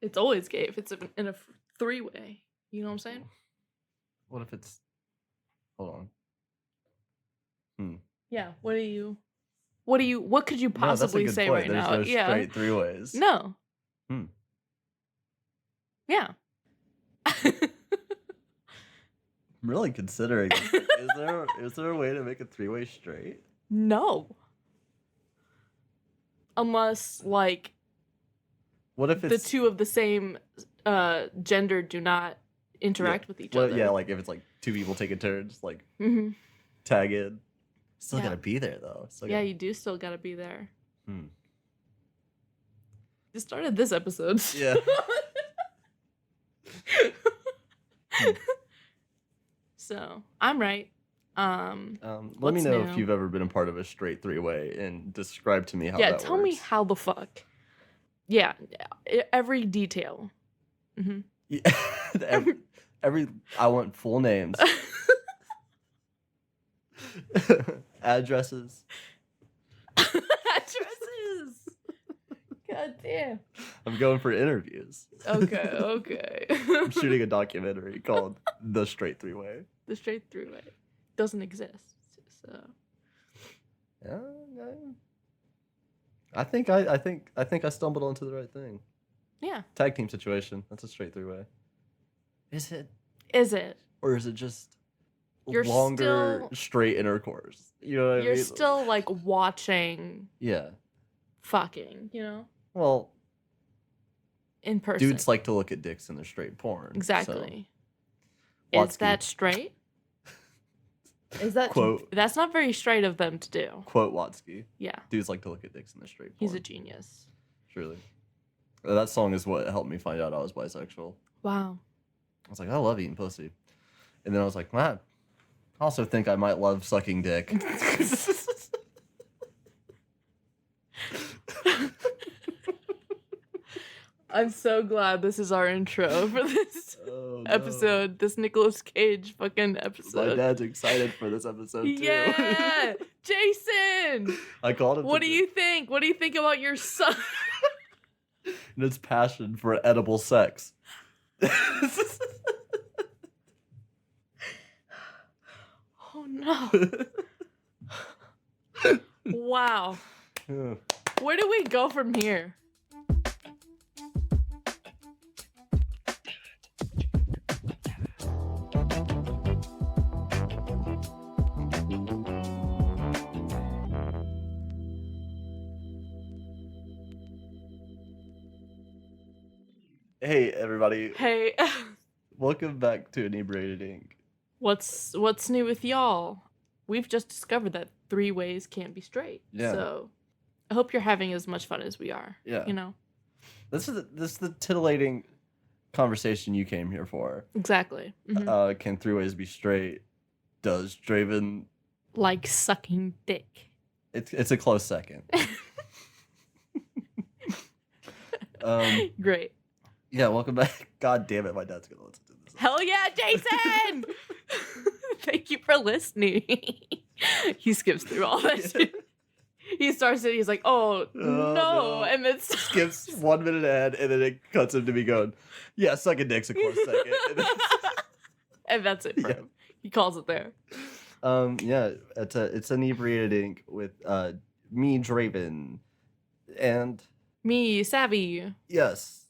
It's always gay if it's in a three-way. You know what I'm saying? What if it's... Hold on. Yeah, what could you possibly say point. right There's now? No straight three ways. No. Yeah. I'm really considering this. Is there a way to make a three-way straight? No. Unless, like, what if it's... the two of the same gender do not interact with each other? Yeah, like if it's like two people taking turns, like tag in. Still gotta be there though. You do still gotta be there. You started this episode. Yeah. So I'm right. Let me know if you've ever been a part of a straight three-way and describe to me how that works. Yeah, tell me how the fuck. Yeah, every detail. Yeah, every I want full names. Addresses. God damn. I'm going for interviews. Okay. I'm shooting a documentary called The Straight Three-Way. The Straight Three-Way doesn't exist. So. Yeah, I think I stumbled onto the right thing. Yeah. Tag team situation. That's a straight three-way. Is it? Or is it just longer straight intercourse? You know what I mean? You're still like watching. Yeah. Fucking, you know? Well, in person. Dudes like to look at dicks in their straight porn. Exactly. So. Is that straight? Is that quote? That's not very straight of them to do. Quote Watsky. Yeah. Dudes like to look at dicks in their straight porn. He's a genius. Truly. That song is what helped me find out I was bisexual. Wow. I was like, I love eating pussy. And then I was like, I also think I might love sucking dick. I'm so glad this is our intro for this episode. This Nicolas Cage fucking episode. My dad's excited for this episode too. Yeah, Jason. I called him. What do you think? What do you think about your son? And his passion for edible sex. Oh no. Wow. Where do we go from here? Hey everybody. Hey. Welcome back to Inebriated Inc. What's new with y'all? We've just discovered that three ways can't be straight. Yeah. So I hope you're having as much fun as we are. Yeah. You know? This is the titillating conversation you came here for. Exactly. Can three ways be straight? Does Draven like sucking dick? It's a close second. Great. Yeah, welcome back. God damn it, my dad's gonna listen to this. Hell yeah, Jason! Thank you for listening. He skips through all that shit. He starts it, he's like, oh no, and then skips 1 minute ahead, and then it cuts him to me going, yeah, sucking dick's a close second. And that's it for him. He calls it there. Yeah, it's Inebriated Inc. with me, Draven, and me, Savvy. Yes.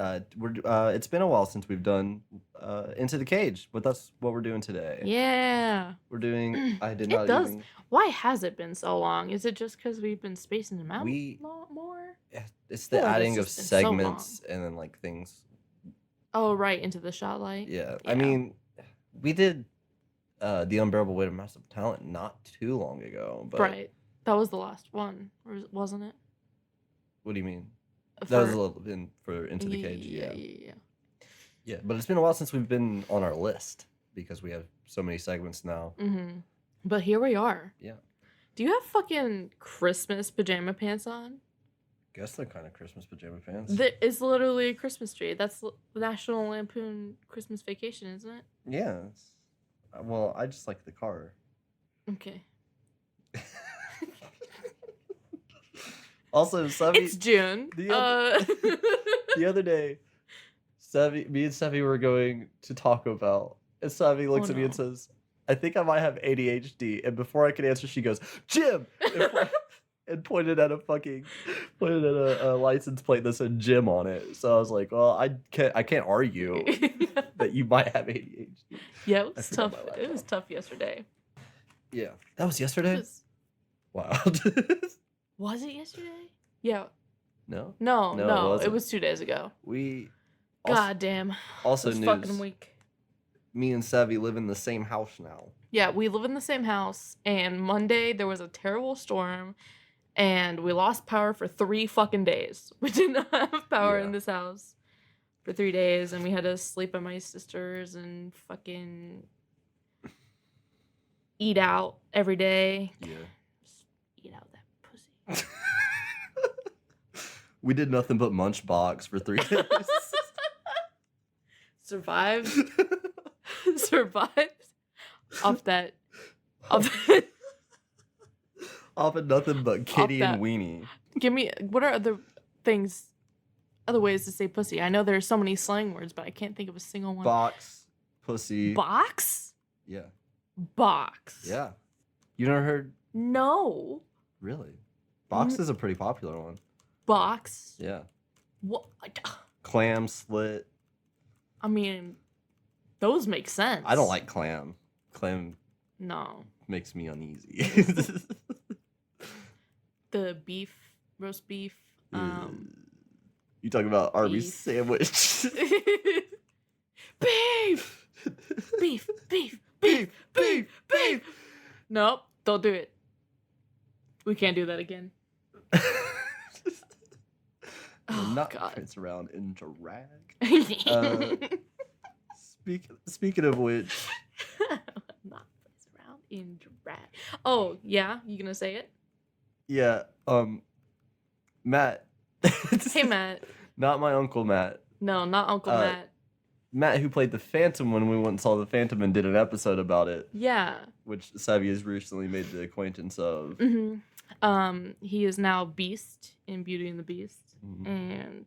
It's been a while since we've done Into the Cage, but that's what we're doing today. Yeah. We're doing Why has it been so long? Is it just because we've been spacing them out a lot more? It's the adding of segments and then like things. Oh, right, into the shotlight. Yeah. I mean, we did The Unbearable Weight of Massive Talent not too long ago. But right. That was the last one, wasn't it? What do you mean? That was a little bit for Into the Cage, yeah. Yeah, but it's been a while since we've been on our list because we have so many segments now. Mm-hmm. But here we are. Yeah. Do you have fucking Christmas pajama pants on? Guess they're kind of Christmas pajama pants. It's literally a Christmas tree. That's the National Lampoon Christmas Vacation, isn't it? Yeah. Well, I just like the car. Okay. Also, Savvy, it's June. The other day, Me and Savvy were going to Taco Bell, and Savvy looks at me and says, "I think I might have ADHD." And before I could answer, she goes, "Jim," and pointed at a license plate that said Jim on it. So I was like, "Well, I can't argue that you might have ADHD." Yeah, it was tough. It was tough yesterday. Yeah, that was yesterday. Wow. Was it yesterday? Yeah. No. It was 2 days ago. God damn. Also news. Fucking week. Me and Savvy live in the same house now. Yeah, we live in the same house, and Monday there was a terrible storm, and we lost power for 3 fucking days. We did not have power in this house for 3 days, and we had to sleep at my sister's and fucking eat out every day. Yeah. Just eat out that pussy. We did nothing but munch box for 3 days. Survived off that off of nothing but kitty and weenie. Give me, what are other ways to say pussy? I know there's so many slang words, but I can't think of a single one. Box, pussy. Box? Yeah. Box. Yeah. You never heard? No. Really? Box is a pretty popular one. Box? Yeah. What? Clam, slit. I mean, those make sense. I don't like clam. Clam makes me uneasy. The roast beef. You talking about Arby's sandwich? Beef. Nope, don't do it. We can't do that again. Not Prince around in drag. Speaking of which, not Prince around in drag. Oh yeah, you gonna say it? Yeah. Matt. Hey Matt. Not my Uncle Matt. No, not Uncle Matt. Matt, who played the Phantom when we went and saw the Phantom and did an episode about it. Yeah. Which Savvy has recently made the acquaintance of. Mm-hmm. He is now Beast in Beauty and the Beast. Mm-hmm. And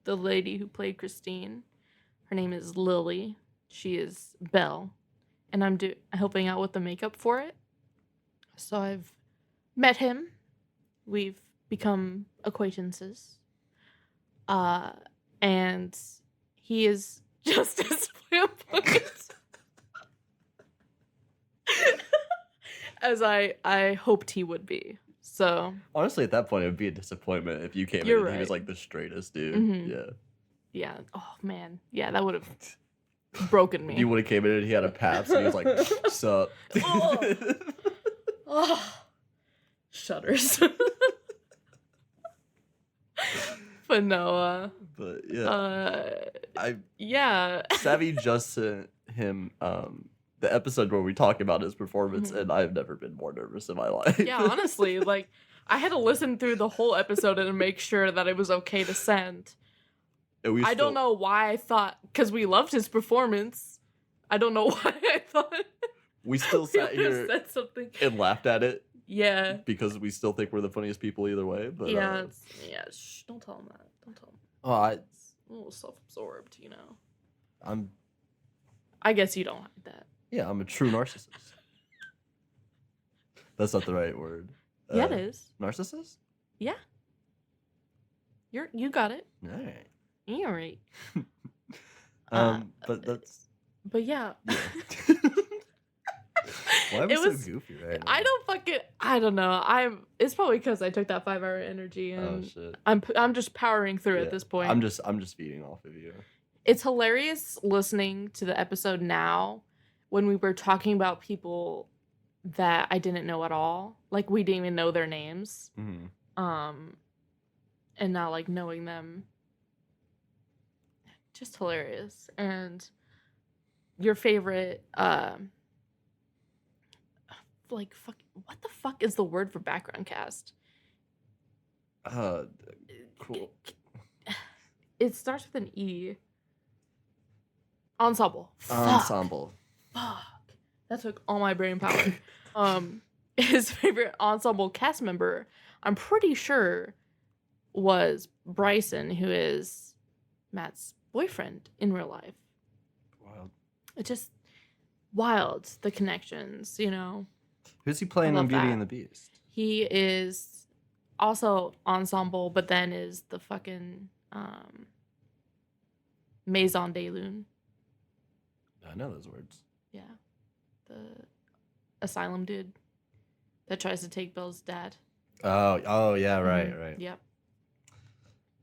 the lady who played Christine, her name is Lily. She is Belle. And I'm helping out with the makeup for it. So I've met him. We've become acquaintances. And he is just as flamboyant as I hoped he would be. So honestly, at that point, it would be a disappointment if you came in and he was like the straightest dude. Mm-hmm. Yeah. Yeah. Oh man. Yeah, that would have broken me. You would have came in and he had a paps and he was like, "Sup?" Oh. Shudders. But no. But yeah. Savvy just sent him the episode where we talk about his performance, and I've never been more nervous in my life. Yeah, honestly, like I had to listen through the whole episode and make sure that it was okay to send. I don't know why I thought, because we loved his performance. I don't know why I thought we still sat here said something and laughed at it. Yeah, because we still think we're the funniest people either way. But shh, don't tell him that. Don't tell him. Oh, it's a little self-absorbed, you know. I guess you don't like that. Yeah, I'm a true narcissist. That's not the right word. Yeah, it is. Narcissist? Yeah. You got it. All right. You're right. But yeah. Why am I so goofy right now? I don't know. It's probably because I took that 5-hour energy and I'm just powering through at this point. I'm just feeding off of you. It's hilarious listening to the episode now when we were talking about people that I didn't know at all. Like we didn't even know their names. Mm-hmm. And now like knowing them. Just hilarious. And your favorite what the fuck is the word for background cast? Cool. It starts with an E. Ensemble. Ensemble. Fuck. That took all my brain power. His favorite ensemble cast member, I'm pretty sure, was Bryson, who is Matt's boyfriend in real life. Wild. It's just wild, the connections, you know. Who's he playing on Beauty and the Beast? He is also ensemble, but then is the fucking Maison de Lune. I know those words. Yeah. The asylum dude that tries to take Belle's dad. Oh yeah, right. Yep.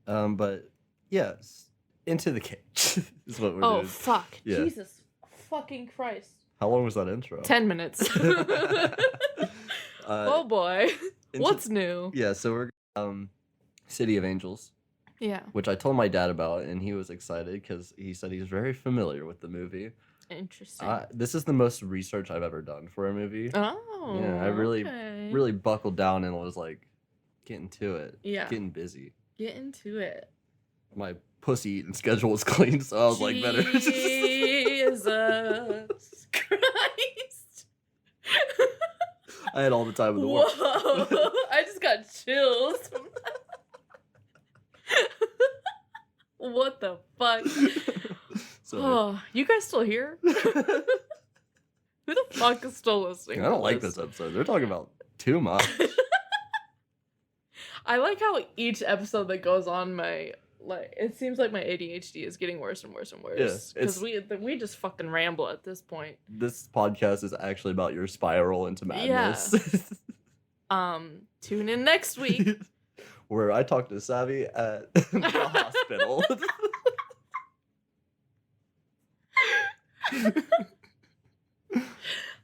But yes, Into the Cage is what we're doing. Oh fuck. Yeah. Jesus fucking Christ. How long was that intro? 10 minutes. Oh boy. What's new? Yeah, so we're City of Angels. Yeah. Which I told my dad about, and he was excited because he said he's very familiar with the movie. Interesting. This is the most research I've ever done for a movie. Oh. Yeah, I really buckled down and was like getting to it. Yeah. Getting busy. Get into it. My pussy eating schedule was clean, so I was like, better. Jesus Christ. I had all the time in the world. Whoa. I just got chills. What the fuck? Oh, you guys still here? Who the fuck is still listening? I don't like this episode. They're talking about too much. I like how each episode that goes on it seems like my ADHD is getting worse and worse and worse. Because we just fucking ramble at this point. This podcast is actually about your spiral into madness. Yeah. Tune in next week. Where I talk to Savvy at the hospital.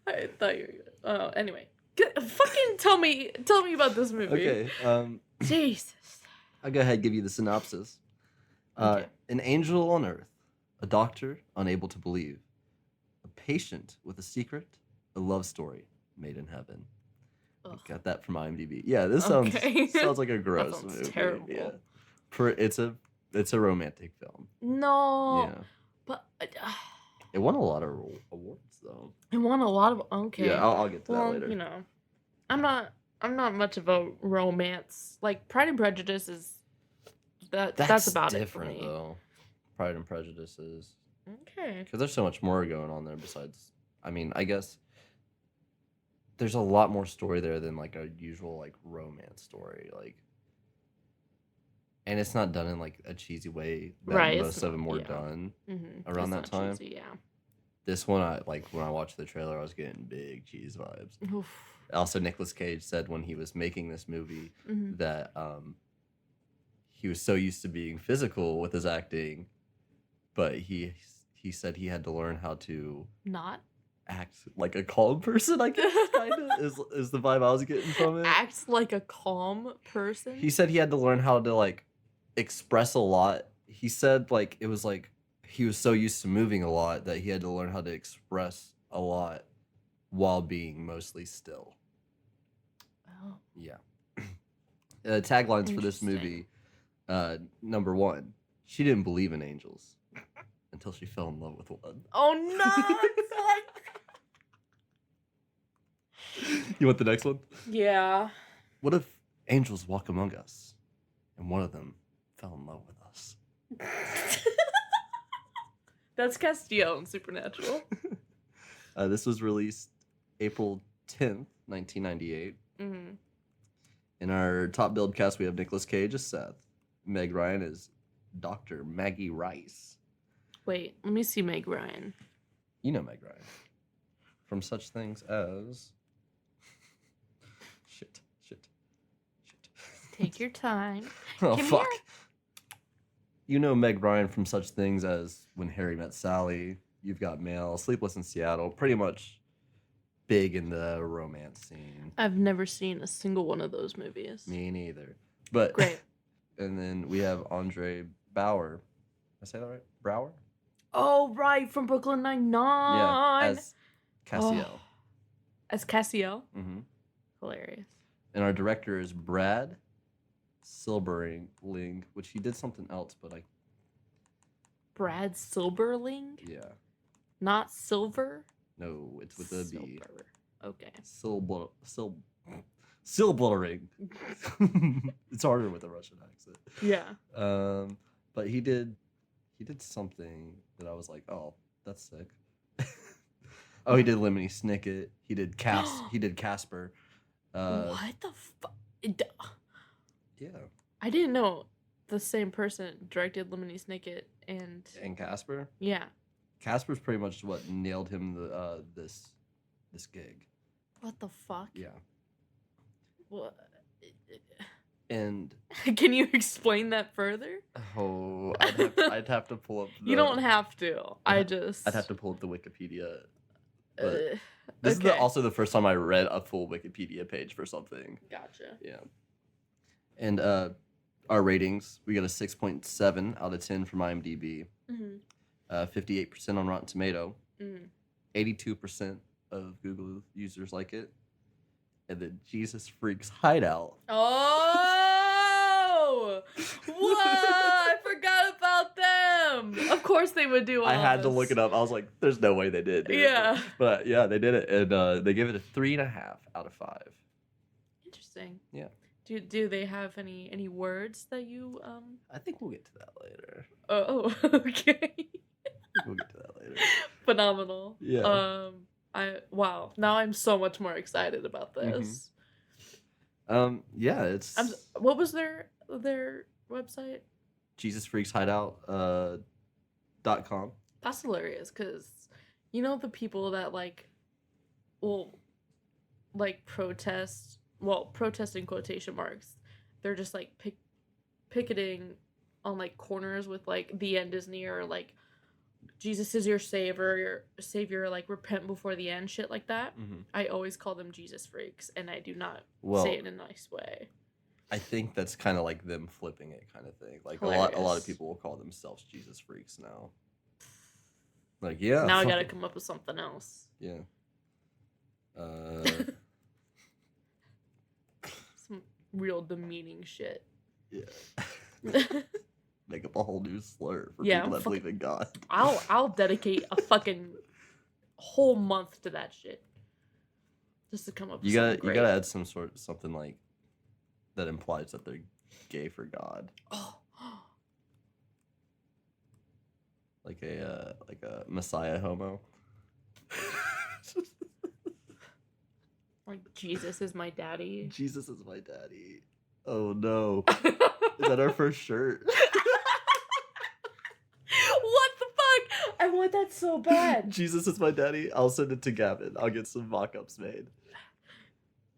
I thought you were gonna... Oh, anyway. Fucking tell me about this movie. Okay. Jesus. I'll go ahead and give you the synopsis. Okay. An angel on earth, a doctor unable to believe, a patient with a secret, a love story made in heaven. Got that from IMDb. Yeah, this sounds like a gross movie. Terrible. Yeah. It's a romantic film. No. Yeah. But it won a lot of awards though. It won a lot of Yeah, I'll get to that later. You know, I'm not much of a romance. Like Pride and Prejudice is that's about it for me. Though. Pride and Prejudice is okay because there's so much more going on there besides. I mean, I guess there's a lot more story there than like a usual like romance story, like, and it's not done in like a cheesy way that most of them were done around that time. Cheesy, yeah. This one, when I watched the trailer, I was getting big cheese vibes. Oof. Also, Nicolas Cage said when he was making this movie that he was so used to being physical with his acting, but he said he had to learn how to not act like a calm person, I guess, kind of, is the vibe I was getting from it. Act like a calm person? He said he had to learn how to, like, express a lot. He said, like, it was, like, he was so used to moving a lot that he had to learn how to express a lot while being mostly still. Oh. Yeah. Taglines for this movie, number 1, she didn't believe in angels until she fell in love with one. Oh, no! You want the next one? Yeah. What if angels walk among us and one of them fell in love with us? That's Castiel in Supernatural. This was released April 10th, 1998. Mm-hmm. In our top build cast, we have Nicolas Cage as Seth. Meg Ryan is Dr. Maggie Rice. Wait, let me see Meg Ryan. You know Meg Ryan. From such things as... Shit. Take your time. Oh, Come fuck. here. You know Meg Ryan from such things as When Harry Met Sally, You've Got Mail, Sleepless in Seattle, pretty much big in the romance scene. I've never seen a single one of those movies. Me neither. But great. And then we have Andre Bauer. Did I say that right? Brower? Oh, right, from Brooklyn Nine-Nine. Yeah, as Cassiel. Oh. As Cassiel? Mm-hmm. Hilarious. And our director is Brad Silberling, which he did something else, but I... Brad Silberling? Yeah. Not Silver? No, it's with a B. Okay. Silberling. It's harder with a Russian accent. Yeah. But he He did something that I was like, oh, that's sick. Oh, he did Lemony Snicket. He did Casper. What the fuck? Yeah. I didn't know the same person directed Lemony Snicket and Casper. Yeah. Casper's pretty much what nailed him this gig. What the fuck? Yeah. What? And can you explain that further? Oh, I'd have to pull up. You don't have to. I'd have to pull up the Wikipedia. But this is okay. also the first time I read a full Wikipedia page for something. Gotcha. Yeah. And our ratings, we got a 6.7 out of 10 from IMDb. 58% on Rotten Tomato. 82% of Google users like it. And then Jesus Freaks Hideout. Oh! What? I forgot about them. Of course they would do all I had to this. look it up. I was like, there's no way they did. Dude. Yeah. But yeah, they did it. And they gave it a 3.5 out of 5. Interesting. Yeah. Do they have any words that you I think we'll get to that later. Oh, okay. We'll get to that later. Phenomenal. Yeah. Wow. Now I'm so much more excited about this. Yeah, it's what was their website? JesusFreaksHideout.com. That's hilarious because you know the people that will protest in quotation marks. They're just like picketing on like corners with like the end is near, or like Jesus is your savior, like repent before the end, shit like that. I always call them Jesus freaks, and I do not say it in a nice way. I think that's kind of like them flipping it, kind of thing. Like hilarious. a lot of people will call themselves Jesus freaks now. Like yeah. Now I gotta come up with something else. Yeah. Some real demeaning shit. Yeah. Make up a whole new slur for Yeah, people that believe in God. I'll dedicate a fucking whole month to that shit. Just to come up with something great. You gotta add something like that implies that they're gay for God. Oh. Like a Messiah homo. Like Jesus is my daddy. Jesus is my daddy. Oh no. Is that our first shirt? What the fuck? I want that so bad. Jesus is my daddy. I'll send it to Gavin. I'll get some mock-ups made.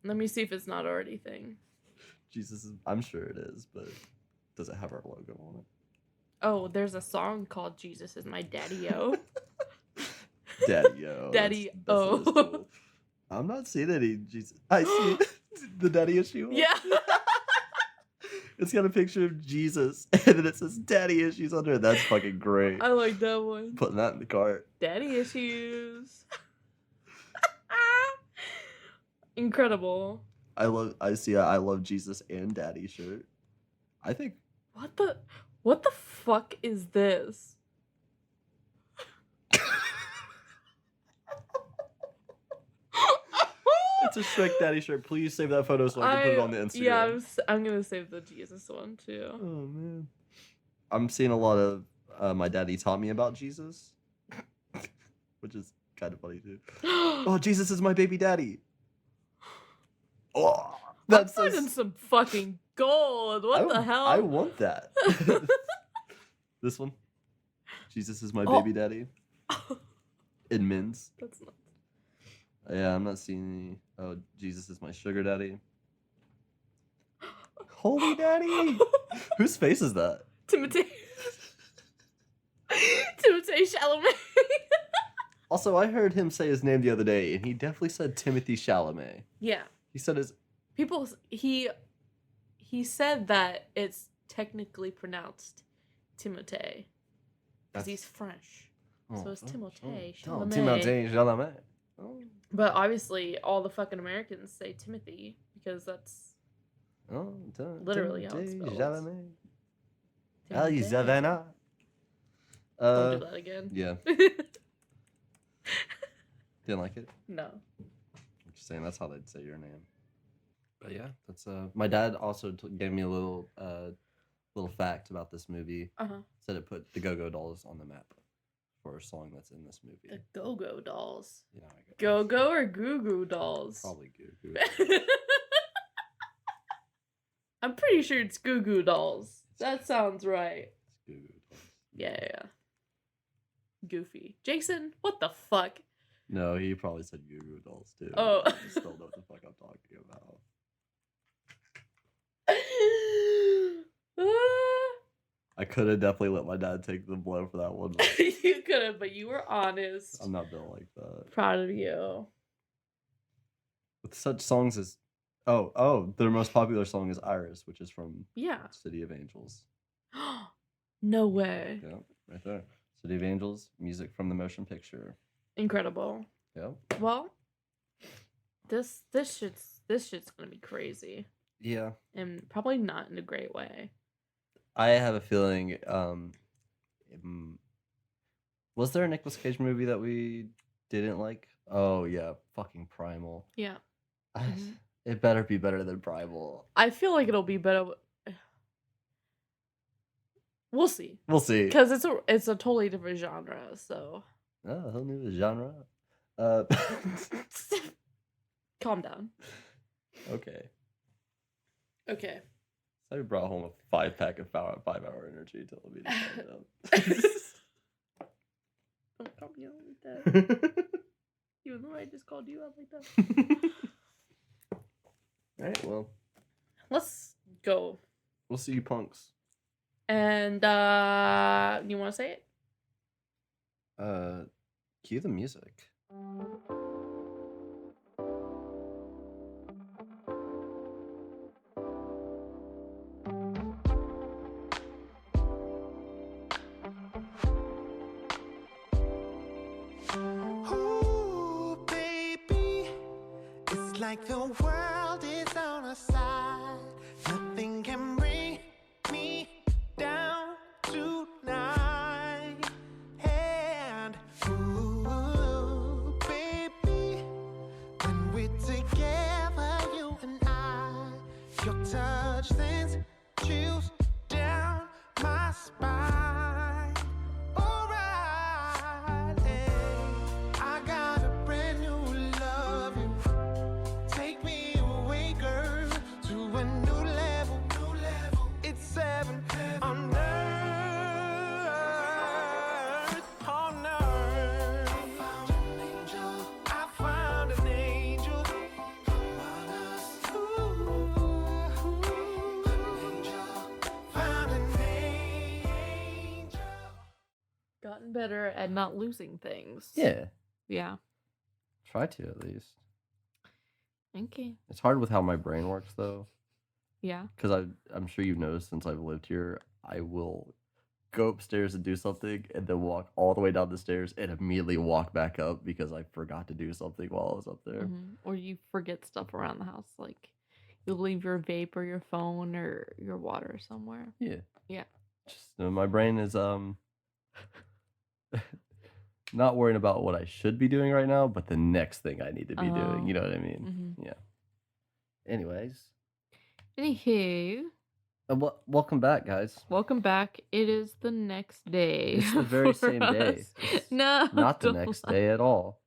Let me see if it's not already thing. Jesus is, I'm sure it is, but does it have our logo on it? Oh, there's a song called Jesus is my daddy-o. Daddy-o. Daddy-o. That's cool. I'm not seeing any Jesus. I see the daddy issue. Yeah. It's got a picture of Jesus, and then it says daddy issues under it. That's fucking great. I like that one. Putting that in the cart. Daddy issues. Incredible. I love Jesus and daddy shirt. I think. What the fuck is this? It's a Shrek daddy shirt. Please save that photo so I can put it on the Instagram. Yeah, I'm gonna save the Jesus one too. Oh man, I'm seeing a lot of my daddy taught me about Jesus, which is kind of funny too. Oh, Jesus is my baby daddy. Oh, that's finding some fucking gold. What the hell? I want that. This one. Jesus is my baby daddy. In men's. That's not. Yeah, I'm not seeing any. Oh, Jesus is my sugar daddy. Holy daddy! Whose face is that? Timothée Chalamet. Also, I heard him say his name the other day, and he definitely said Timothy Chalamet. Yeah. He said his... He said that it's technically pronounced Timothée. Because he's French. So it's Timothée Chalamet. Timothée Chalamet. Oh. But obviously, all the fucking Americans say Timothy, because that's literally how it's spelled. Chalamet. Ali Savannah. Don't do that again. Yeah. Didn't like it? No. I'm just saying that's how they'd say your name. But yeah, that's my dad also gave me a little fact about this movie. Uh-huh. said it put the Go-Go Dolls on the map for a song that's in this movie. The Go-Go Dolls. Yeah, Go-Go or Goo-Goo Dolls? Probably Goo-Goo. I'm pretty sure it's Goo-Goo Dolls. That sounds right. It's Goo-Goo Dolls. Yeah. Goofy. Jason, what the fuck? No, he probably said Goo-Goo Dolls too. Oh. I still know what the fuck I'm talking about. I could have definitely let my dad take the blow for that one. You could have, but you were honest. I'm not built like that. Proud of you. With such songs as their most popular song is Iris, which is from City of Angels. No way. Yeah, right there. City of Angels, music from the motion picture. Incredible. Yeah. Well, this shit's gonna be crazy. Yeah. And probably not in a great way. I have a feeling. Was there a Nicolas Cage movie that we didn't like? Oh yeah, fucking Primal. Yeah. It better be better than Primal. I feel like it'll be better. We'll see. We'll see. Because it's a totally different genre. So. Oh, who knew the genre? Calm down. Okay. Okay. So I brought home a 5-pack of 5-hour energy to let me calm down. Don't call me out like that. Even though I just called you out like that. Alright, well. Let's go. We'll see you punks. And you wanna say it? Cue the music. Ooh, baby, it's like the world is on our side. Nothing can bring me down tonight. And ooh, baby, when we're together, you and I, your touch sends chills down my spine. Alright, I got a brand new love you. Take me away, girl, to a new level. It's heaven on earth, on earth. I found an angel. Found an angel. Gotten better at not losing things. Yeah. Yeah. Try to, at least. Okay. It's hard with how my brain works, though. Yeah. Because I'm sure you've noticed since I've lived here, I will go upstairs and do something and then walk all the way down the stairs and immediately walk back up because I forgot to do something while I was up there. Or you forget stuff around the house, like you'll leave your vape or your phone or your water somewhere. Yeah. Yeah. Just my brain is not worrying about what I should be doing right now, but the next thing I need to be doing. You know what I mean? Yeah. Anyways. Anywho. Welcome back, guys. Welcome back. It is the next day. It's the very same day. No. Not the next day at all.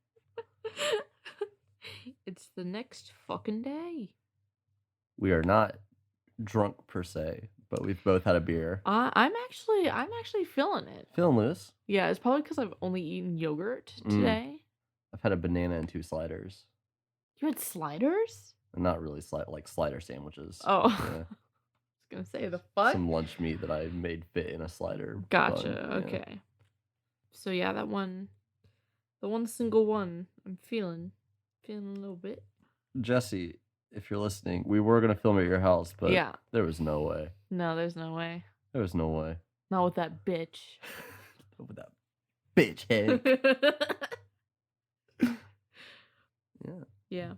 It's the next fucking day. We are not drunk per se, but we've both had a beer. I'm actually feeling it. Feeling loose. Yeah, it's probably because I've only eaten yogurt today. I've had a banana and 2 sliders. You had sliders? Not really like slider sandwiches. Oh. Yeah. I was gonna say the fuck. Some lunch meat that I made fit in a slider. Gotcha. Bun, okay. Yeah. So yeah, the one single one, I'm feeling a little bit. Jesse, if you're listening, we were gonna film at your house, but there was no way. No, there's no way. There was no way. Not with that bitch. Not with that bitch head. Yeah.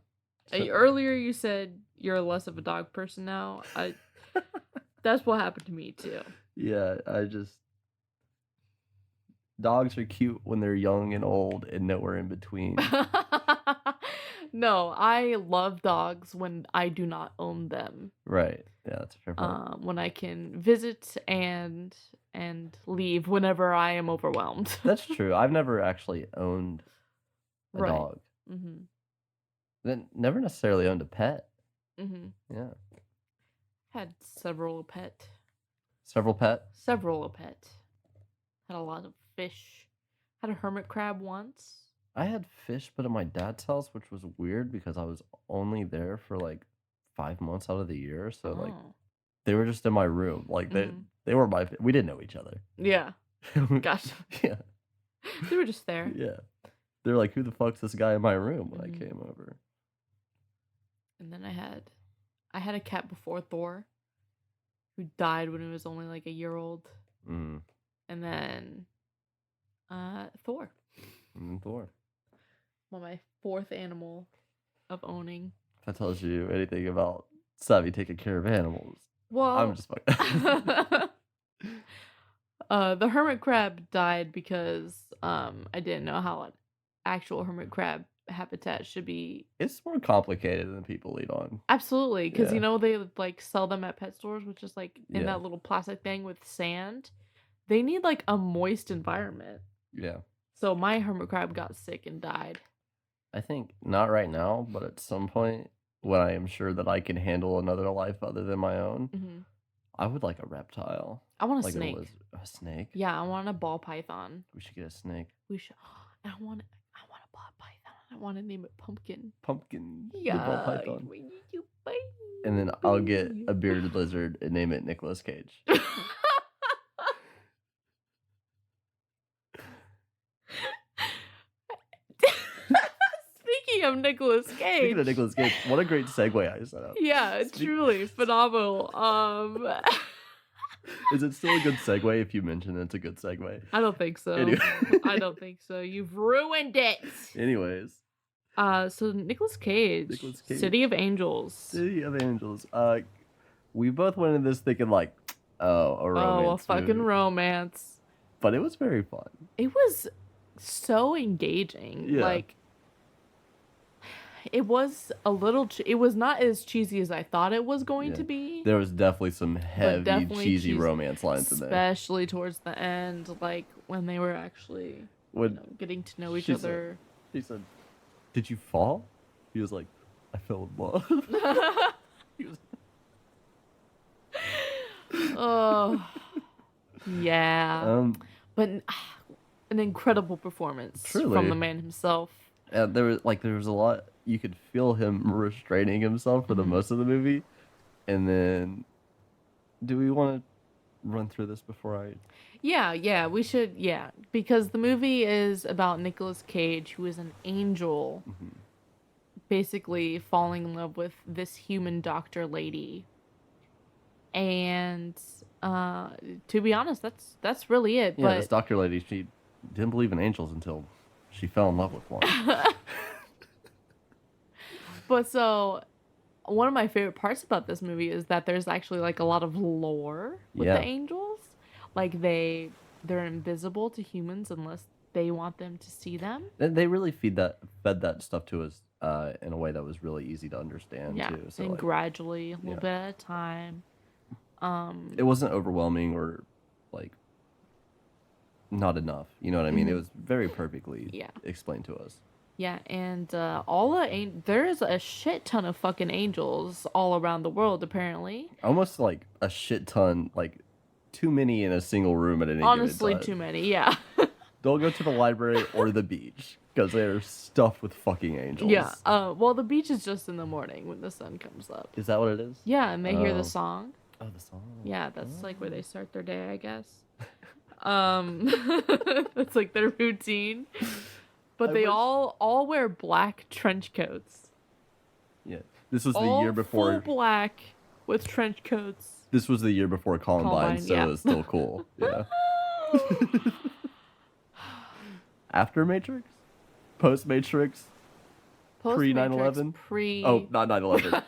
So, earlier you said you're less of a dog person now. That's what happened to me too. Yeah, dogs are cute when they're young and old and nowhere in between. No, I love dogs when I do not own them. Right. Yeah, that's a fair point. When I can visit and leave whenever I am overwhelmed. That's true. I've never actually owned a Right. dog. Mm-hmm. Then never necessarily owned a pet. Mm-hmm. Yeah. Had several a pet. Several pets. Several a pet. Had a lot of fish. Had a hermit crab once. I had fish, but at my dad's house, which was weird because I was only there for like 5 months out of the year. So like Oh. they were just in my room. Like they were we didn't know each other. Yeah. Gotcha. Yeah. They were just there. Yeah. They're like, who the fuck's this guy in my room when I came over? And then I had a cat before Thor, who died when he was only like a year old. Mm. And then Thor. Thor. Well, my fourth animal of owning. If that tells you anything about Savvy taking care of animals. Well, I'm just fucking. The hermit crab died because I didn't know how an actual hermit crab habitat should be. It's more complicated than people lead on. Absolutely, because Yeah. they like sell them at pet stores, which is like in Yeah. that little plastic thing with sand. They need like a moist environment. Yeah. So my hermit crab got sick and died. I think not right now, but at some point when I am sure that I can handle another life other than my own, Mm-hmm. I would like a reptile. I want a Like snake. a snake? Yeah, I want a ball python. We should get a snake. We should. I want a ball python. I want to name it Pumpkin. Pumpkin. The Yeah. ball python. We need you, baby. And then I'll get a bearded lizard and name it Nicolas Cage. Speaking of Nicolas Cage. Speaking of Nicolas Cage, what a great segue I set up. Yeah, truly phenomenal. Is it still a good segue if you mention it's a good segue? I don't think so. Anyway. I don't think so. You've ruined it. Anyways. So Nicolas Cage, Nicolas Cage. City of Angels. City of Angels. We both went into this thinking like, a romance. Oh, a fucking movie. romance. But it was very fun. It was so engaging. Yeah. Like, it was a little. It was not as cheesy as I thought it was going to be. There was definitely some heavy, definitely cheesy cheesy, romance lines in there. Especially towards the end, like when they were actually getting to know each other. He said, "Did you fall?" He was like, "I fell in love." He was... Oh, yeah. But an incredible performance Truly. from the man himself. there was a lot. You could feel him restraining himself for the most of the movie. And then, do we want to run through this before I? Yeah, we should. Yeah, because the movie is about Nicolas Cage, who is an angel, basically falling in love with this human doctor lady. And to be honest, that's really it. Yeah, but this doctor lady, she didn't believe in angels until she fell in love with one. But so, one of my favorite parts about this movie is that there's actually like a lot of lore with the angels. Like they're invisible to humans unless they want them to see them. They really fed that stuff to us in a way that was really easy to understand too. So and like, gradually, a little bit at a time. it wasn't overwhelming or like not enough. You know what I mean? It was very perfectly explained to us. Yeah, and there's a shit ton of fucking angels all around the world, apparently. Almost like a shit ton, like too many in a single room at any Honestly, given time. too many, yeah. Don't go to the library or the beach because they're stuffed with fucking angels. Yeah, well, the beach is just in the morning when the sun comes up. Is that what it is? Yeah, and they hear the song. Oh, the song. Yeah, that's like where they start their day, I guess. That's like their routine. But they all wear black trench coats. Yeah, this was the all year before. Full black with trench coats. This was the year before Columbine, so it was still cool. Yeah. After Matrix, post Matrix, pre 9/11, pre. Oh, not 9/11.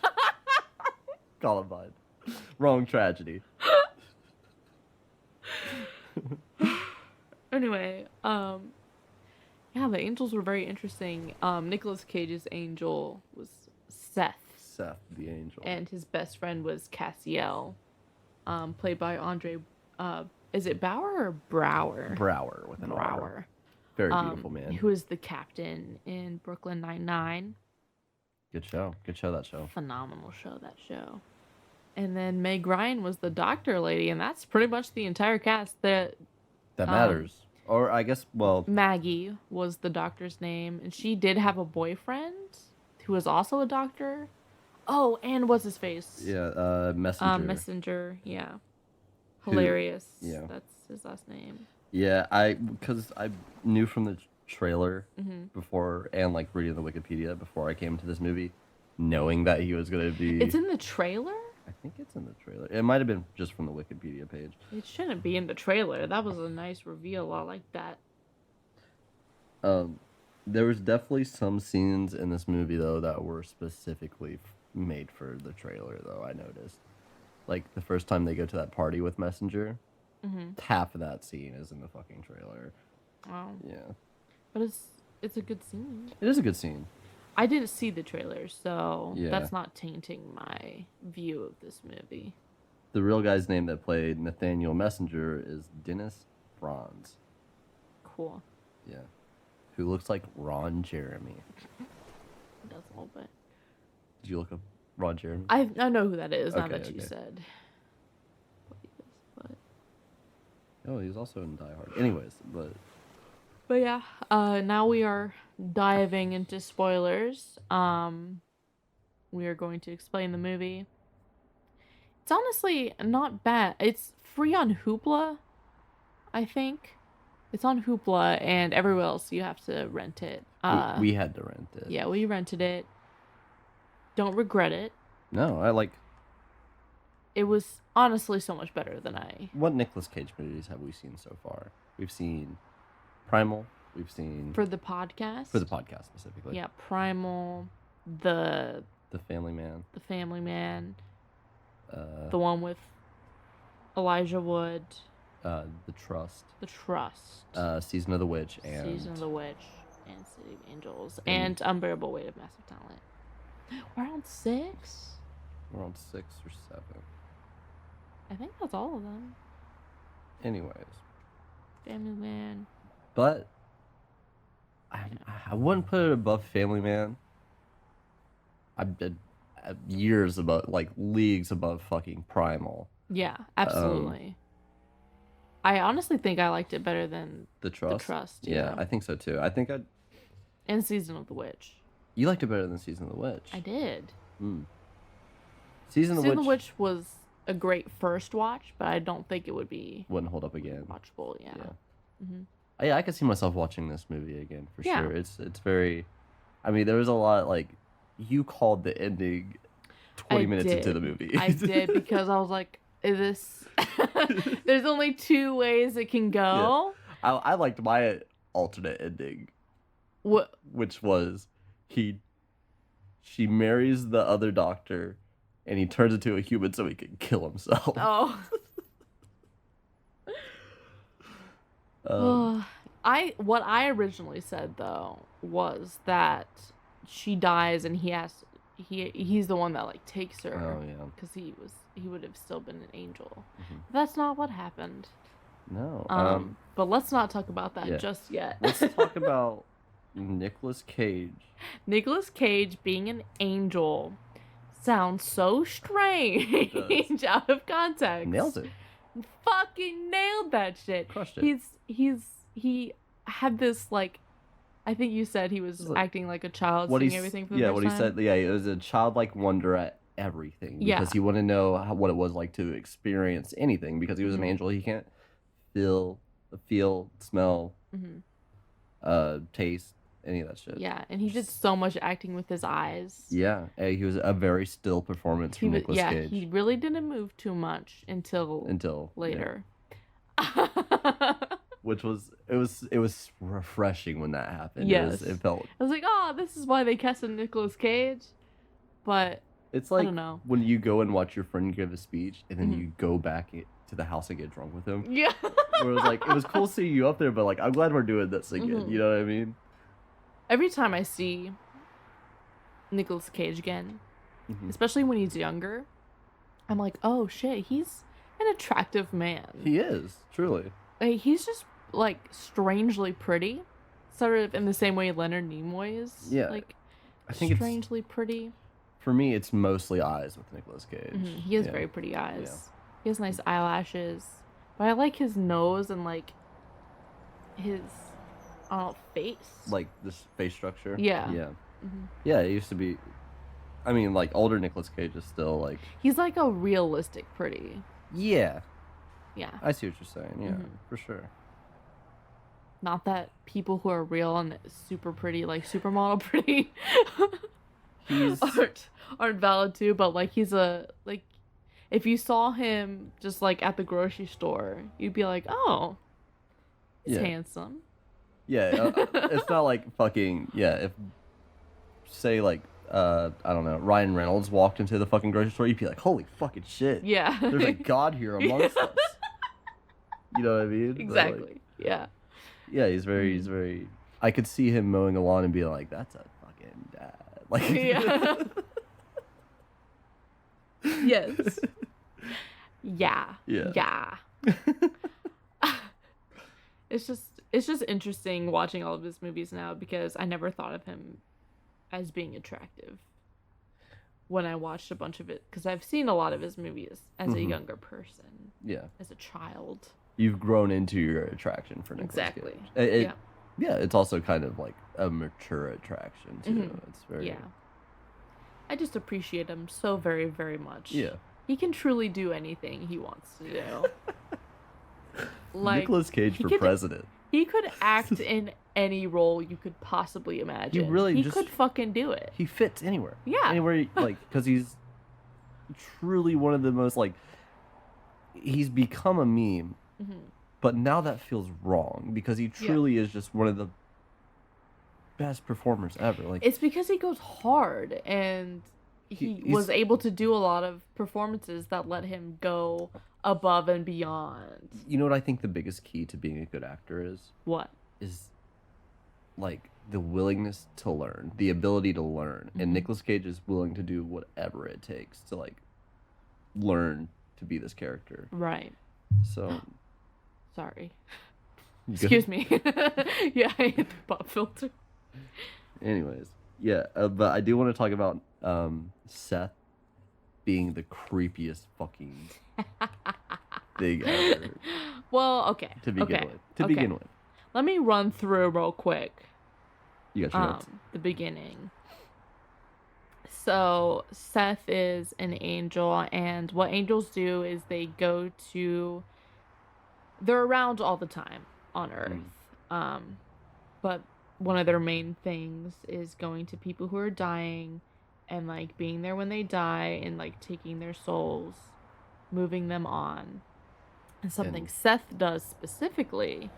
Columbine. Wrong tragedy. Anyway, yeah, Yeah, the angels were very interesting. Nicolas Cage's angel was Seth. Seth the angel. And his best friend was Cassiel, played by Andre. Is it Bauer or Brower? Brower with an R. Brower. Very beautiful man. Who is the captain in Brooklyn Nine-Nine. Good show. Good show, that show. Phenomenal show, that show. And then Meg Ryan was the doctor lady, and that's pretty much the entire cast. That matters. Or I guess, well... Maggie was the doctor's name, and she did have a boyfriend who was also a doctor. Oh, and what's his face? Yeah, Messenger. Messenger, yeah. Hilarious. Yeah. That's his last name. Yeah, because I knew from the trailer before, and like reading the Wikipedia before I came to this movie, knowing that he was going to be... It's in the trailer? I think it's in the trailer. It might have been just from the Wikipedia page. It shouldn't be in the trailer. That was a nice reveal. I like that. There was definitely some scenes in this movie, though, that were specifically made for the trailer, though, I noticed. Like, the first time they go to that party with Messenger, half of that scene is in the fucking trailer. Wow. Yeah. But it's a good scene. It is a good scene. I didn't see the trailer, so Yeah. that's not tainting my view of this movie. The real guy's name that played Nathaniel Messenger is Dennis Franz. Cool. Yeah. Who looks like Ron Jeremy. It does a little bit. Did you look up Ron Jeremy? I know who that is, now Okay, that you okay. said. But Oh, he was also in Die Hard. Anyways, But yeah, now we are diving into spoilers. We are going to explain the movie. It's honestly not bad. It's free on Hoopla, I think. It's on Hoopla, and everywhere else you have to rent it. we had to rent it. Yeah, we rented it. Don't regret it. No, I like... It was honestly so much better than I... What Nicolas Cage movies have we seen so far? We've seen Primal. We've seen... For the podcast? For the podcast, specifically. Yeah, Primal, The Family Man. The Family Man, the one with Elijah Wood, The Trust. The Trust, Season of the Witch, and... Season of the Witch, and City of Angels, and Unbearable Weight of Massive Talent. We're on 6? We're on 6 or 7. I think that's all of them. Anyways. Family Man. But I wouldn't put it above Family Man. I've been years above, like leagues above fucking Primal. Yeah, absolutely. I honestly think I liked it better than The Trust. The Trust. Yeah, I think so too. I think And Season of the Witch. You liked it better than Season of the Witch. I did. Season of the Witch was a great first watch, but I don't think it would be wouldn't hold up again. watchable. Yeah. Yeah, I could see myself watching this movie again for Yeah. sure. It's very. I mean, there was a lot like you called the ending 20 minutes into the movie. I did because I was like, "Is this?" There's only 2 ways it can go. Yeah. I liked my alternate ending, What? which was she marries the other doctor, and he turns into a human so he can kill himself. Oh. What I originally said though was that she dies and he's the one that like takes her. Oh yeah. Because he would have still been an angel. That's not what happened. No. But let's not talk about that yeah. just yet. Let's talk about Nicolas Cage. Nicolas Cage being an angel sounds so strange out of context. Nails it. Fucking nailed that shit. Crushed it. He had this like, I think you said he was acting like a child, seeing everything for the first what time. he said. Yeah, it was a childlike wonder at everything because he wanted to know what it was like to experience anything because he was an angel. He can't feel, smell, taste, any of that shit. Yeah, and he did so much acting with his eyes. Yeah, he was a very still performance from Nicolas Cage. He really didn't move too much until later. Yeah. Which was it was refreshing when that happened. Yes, it felt. I was like, oh, this is why they casted Nicolas Cage, but it's like I don't know. when you go and watch your friend give a speech and then you go back to the house and get drunk with him. Yeah. Where it was like it was cool seeing you up there, but like I'm glad we're doing this again. You know what I mean? every time I see Nicolas Cage again, especially when he's younger, I'm like, oh shit, he's an attractive man. He is, truly. Like, he's just like strangely pretty, sort of in the same way Leonard Nimoy is. Yeah, like I think strangely pretty. For me, it's mostly eyes with Nicolas Cage. He has very pretty eyes. He has nice eyelashes, but I like his nose and like his face. Like this face structure. Yeah. Yeah. Yeah, it used to be. I mean, like older Nicolas Cage is still like. He's like a realistic pretty. Yeah. Yeah. I see what you're saying. Yeah, for sure. Not that people who are real and super pretty, like supermodel pretty, aren't valid too. But like he's like, if you saw him just like at the grocery store, you'd be like, oh, he's handsome. Yeah, it's not like fucking if say like I don't know, Ryan Reynolds walked into the fucking grocery store, you'd be like, holy fucking shit. Yeah. There's a god here amongst us. You know what I mean? Exactly. Like, yeah. Yeah, he's very. I could see him mowing a lawn and be like, "That's a fucking dad." Like, yeah. Yes. Yeah. Yeah. Yeah. It's just interesting watching all of his movies now because I never thought of him as being attractive when I watched a bunch of it because I've seen a lot of his movies as a younger person. Yeah. As a child. You've grown into your attraction for Nicolas Exactly. Cage. Yeah, it's also kind of like a mature attraction too. It's very. Yeah. I just appreciate him so very, very much. Yeah. He can truly do anything he wants to do. Like Nicolas Cage for president. He could act in any role you could possibly imagine. He could fucking do it. He fits anywhere. Yeah. Anywhere, like, because he's truly one of the most, like, he's become a meme. But now that feels wrong because he truly is just one of the best performers ever. Like, it's because he goes hard and he was able to do a lot of performances that let him go above and beyond. You know what I think the biggest key to being a good actor is? What? Is like the willingness to learn, the ability to learn. And Nicolas Cage is willing to do whatever it takes to like learn to be this character. Right. So sorry. Excuse me. Yeah, I hit the pop filter. Anyways, yeah, but I do want to talk about Seth being the creepiest fucking thing ever. Well, okay. To begin with. Let me run through real quick. You got your notes. The beginning. So Seth is an angel, and what angels do is they're around all the time on Earth. But one of their main things is going to people who are dying and like being there when they die and like taking their souls, moving them on. And something Seth does specifically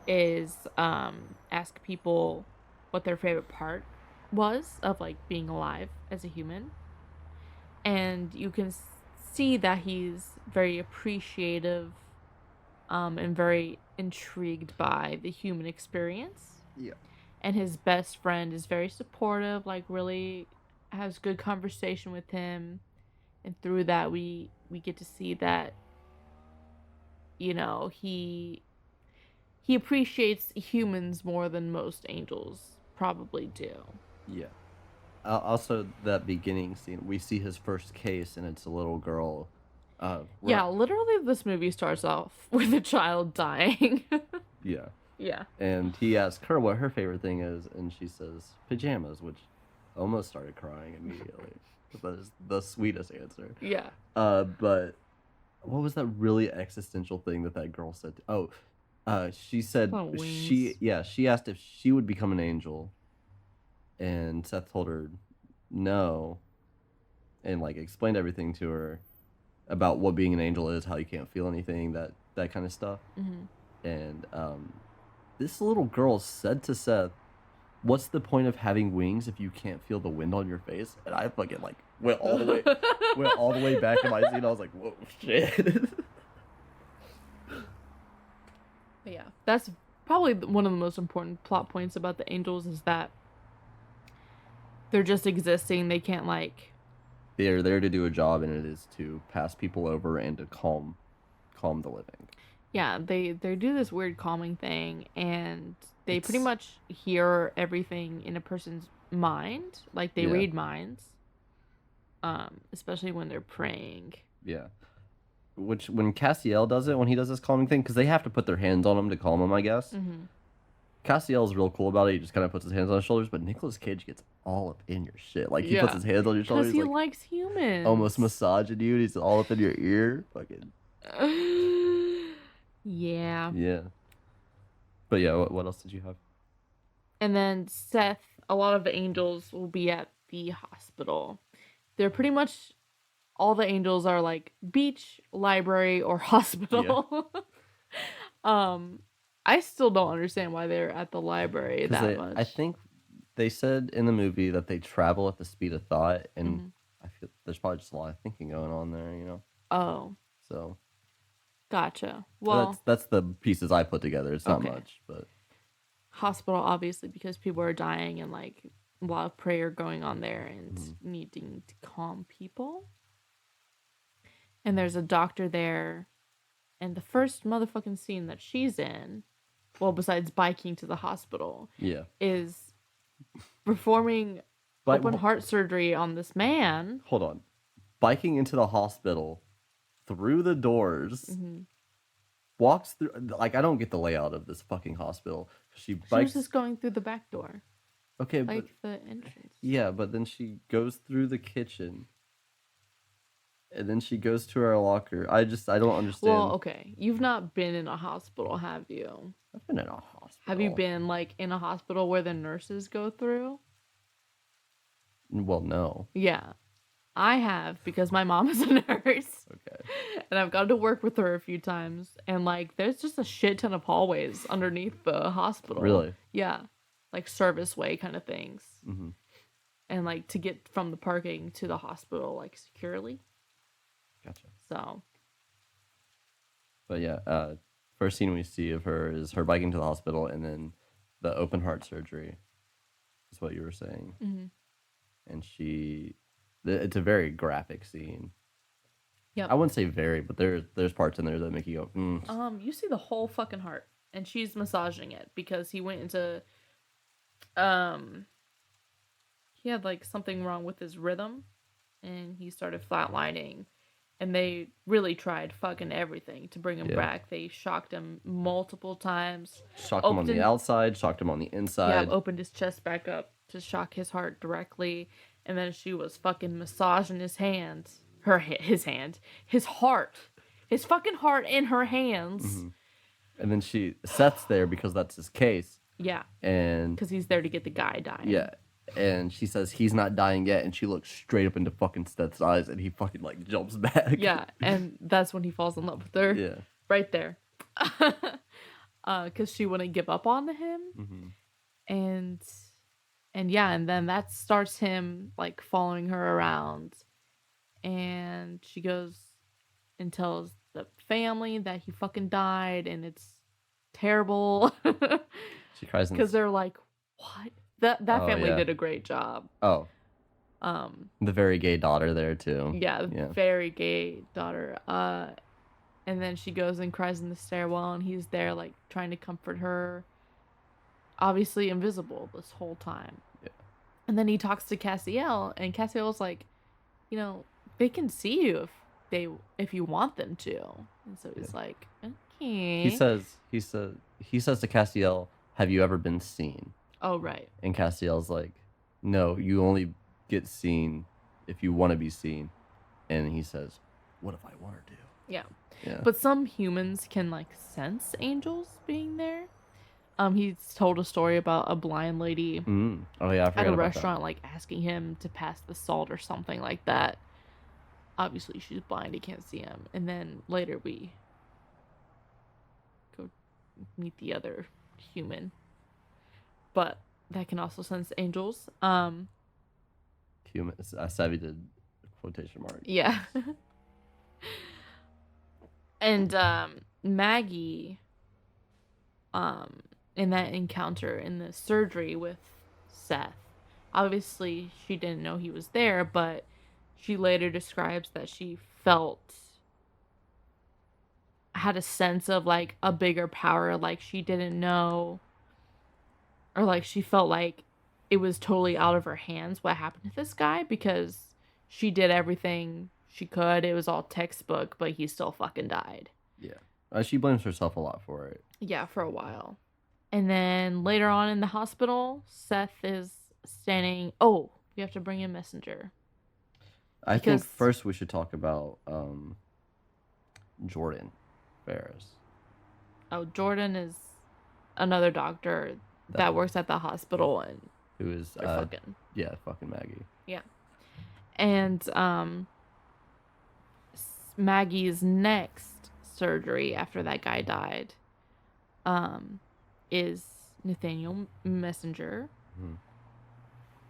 is ask people what their favorite part was of like being alive as a human. And you can see that he's very appreciative and very intrigued by the human experience. Yeah. And his best friend is very supportive, like really has good conversation with him. And through that we get to see that, you know, he appreciates humans more than most angels probably do. Yeah. Also, that beginning scene, we see his first case, and it's a little girl. Yeah, literally this movie starts off with a child dying. Yeah. Yeah. And he asks her what her favorite thing is, and she says pajamas, which almost started crying immediately. That is the sweetest answer. Yeah. But what was that really existential thing that girl said? She said she asked if she would become an angel, and Seth told her no, and like explained everything to her about what being an angel is, how you can't feel anything, that kind of stuff. And this little girl said to Seth, "What's the point of having wings if you can't feel the wind on your face?" And I fucking like went all the way back in my seat. I was like, "Whoa, shit." Yeah, that's probably one of the most important plot points about the angels is that They're just existing. They can't like. They're there to do a job, and it is to pass people over and to calm the living. Yeah, they do this weird calming thing, and they pretty It's- much hear everything in a person's mind. Like they Yeah. read minds. Especially when they're praying. Yeah. Which when Castiel does it, when he does this calming thing, because they have to put their hands on him to calm him, I guess. Mm-hmm. Castiel's real cool about it. He just kind of puts his hands on his shoulders, but Nicolas Cage gets all up in your shit. Like he puts his hands on your shoulders, Because he like likes humans. almost massaging you, and he's all up in your ear. Fucking Yeah. yeah. But yeah, what else did you have? And then Seth, a lot of the angels will be at the hospital. They're pretty much all the angels are like beach, library, or hospital. I still don't understand why they're at the library that much. I think they said in the movie that they travel at the speed of thought, and Mm-hmm. I feel there's probably just a lot of thinking going on there, you know. Oh, So gotcha. Well, that's the pieces I put together. It's not Okay. much, but hospital obviously because people are dying and like a lot of prayer going on there and Mm-hmm. needing to calm people. And there's a doctor there, and the first motherfucking scene that she's in, well, besides biking to the hospital, yeah. is performing But open heart surgery on this man. hold on, biking into the hospital through the doors, Mm-hmm. walks through. Like I don't get the layout of this fucking hospital. She She was bikes. just going through the back door, Okay, but like the entrance. yeah, but then she goes through the kitchen. And then she goes to her locker. I don't understand. Well, okay, you've not been in a hospital, have you? I've been in a hospital. Have you been like in a hospital where the nurses go through? Well, no. Yeah, I have because my mom is a nurse. Okay. And I've gone to work with her a few times, and like there's just a shit ton of hallways underneath the hospital. Really? Yeah, like service way kind of things. Mm-hmm. And like to get from the parking to the hospital like securely. Gotcha. So But yeah, first scene we see of her is her biking to the hospital, and then the open heart surgery is what you were saying. mm-hmm. And it's a very graphic scene. Yep. I wouldn't say very, but there's parts in there that make you go, You see the whole fucking heart, and she's massaging it because he went into he had like something wrong with his rhythm, and he started flatlining. And they really tried fucking everything to bring him Yeah. back. They shocked him multiple times. shocked him on the Opened- outside, shocked him on the inside. Yeah, opened his chest back up to shock his heart directly. And then she was fucking massaging his hands. His heart. His fucking heart in her hands. Mm-hmm. And then Seth's there because that's his case. Yeah, And because he's there to get the guy dying. yeah. And she says he's not dying yet, and she looks straight up into fucking Seth's eyes, and he fucking like jumps back. Yeah, and that's when he falls in love with her. Yeah. Right there. Because she wouldn't give up on him. Mm-hmm. And yeah, and then that starts him like following her around, and she goes and tells the family that he fucking died, and it's terrible She cries because they're like, what? That Oh, family yeah. did a great job. Oh, the very gay daughter there too. Yeah, Yeah. very gay daughter. And then she goes and cries in the stairwell, and he's there like trying to comfort her. Obviously invisible this whole time. Yeah. And then he talks to Castiel, and Castiel's like, you know, they can see you if you want them to. And so he's like, okay. He says to Castiel, "Have you ever been seen?" Oh, right. And Castiel's like, "No, you only get seen if you want to be seen." And he says, "What if I want her to?" Yeah. Yeah. But some humans can like sense angels being there. He's told a story about a blind lady Oh yeah, I forgot at a about restaurant like asking him to pass the salt or something like that. Obviously she's blind, he can't see him. And then later we go meet the other human. But that can also sense angels. Human. Savvy did quotation mark. Yeah. And Maggie in that encounter in the surgery with Seth, Obviously, she didn't know he was there, but she later describes that she had a sense of like a bigger power, like she didn't know, or like she felt like it was totally out of her hands what happened to this guy, because she did everything she could. It was all textbook, but he still fucking died. Yeah. She blames herself a lot for it. Yeah, for a while. And then later on in the hospital, Seth is standing. Oh, we have to bring in Messenger. I think first we should talk about Jordan Ferris. Oh, Jordan is another doctor that works at the hospital, and who is fucking. Yeah, fucking Maggie. Yeah. And Maggie's next surgery after that guy died is Nathaniel Messenger.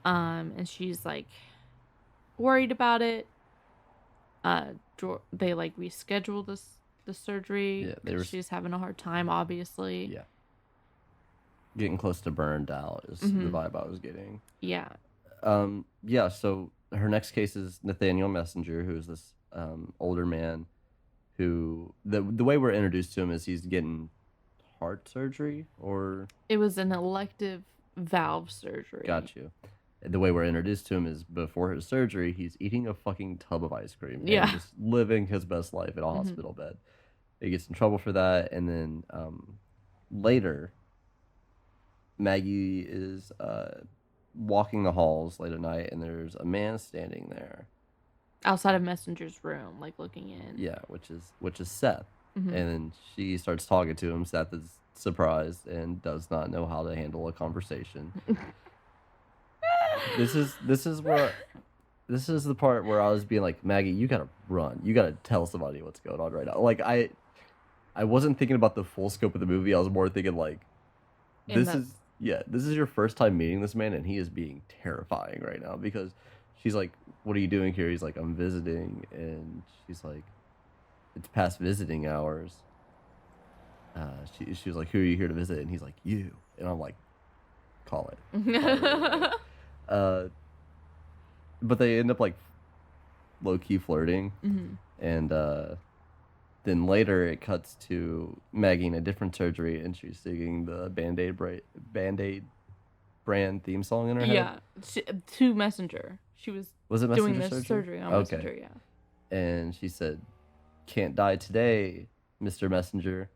And she's like worried about it. They like reschedule the surgery. Yeah, she's having a hard time, obviously. Yeah. Getting close to burned out is the vibe I was getting. Yeah. Yeah, so her next case is Nathaniel Messenger, who is this older man who the way we're introduced to him is he's getting heart surgery, or it was an elective valve surgery. Got you. The way we're introduced to him is before his surgery, he's eating a fucking tub of ice cream. Yeah. And just living his best life in a hospital bed. He gets in trouble for that, and then later, Maggie is walking the halls late at night, and there's a man standing there outside of Messenger's room, like looking in. Yeah, which is Seth. And then she starts talking to him. Seth is surprised and does not know how to handle a conversation. This is the part where I was being like, Maggie, you gotta run. You gotta tell somebody what's going on right now. Like I wasn't thinking about the full scope of the movie. I was more thinking like, this is your first time meeting this man, and he is being terrifying right now, because she's like, what are you doing here? He's like, I'm visiting. And she's like, it's past visiting hours. She was like, who are you here to visit? And he's like, you. And I'm like, call it. But they end up like low-key flirting. And then later it cuts to Maggie in a different surgery, and she's singing the Band-Aid brand theme song in her head. Yeah, to Messenger. She was it doing Messenger this surgery on Messenger, yeah. And she said, can't die today, Mr. Messenger.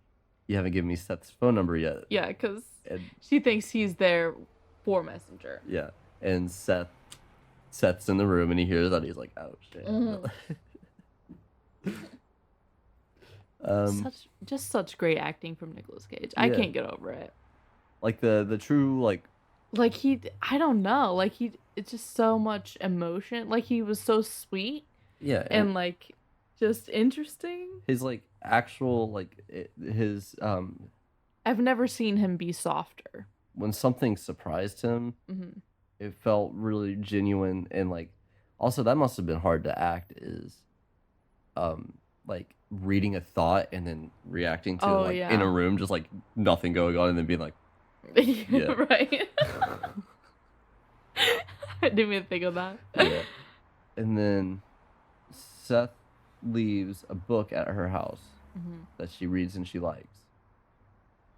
You haven't given me Seth's phone number yet. Yeah, because she thinks he's there for Messenger. Yeah, and Seth's in the room, and he hears that. He's like, oh, shit. Such great acting from Nicolas Cage. I can't get over it. Like the true like I don't know, like it's just so much emotion. Like he was so sweet. Yeah, and like just interesting. His like actual like his I've never seen him be softer. When something surprised him, it felt really genuine, and like also that must have been hard to act, is like reading a thought and then reacting to it in a room, just like nothing going on, and then being like, yeah. Right. I didn't even think of that. Yeah. And then Seth leaves a book at her house that she reads and she likes.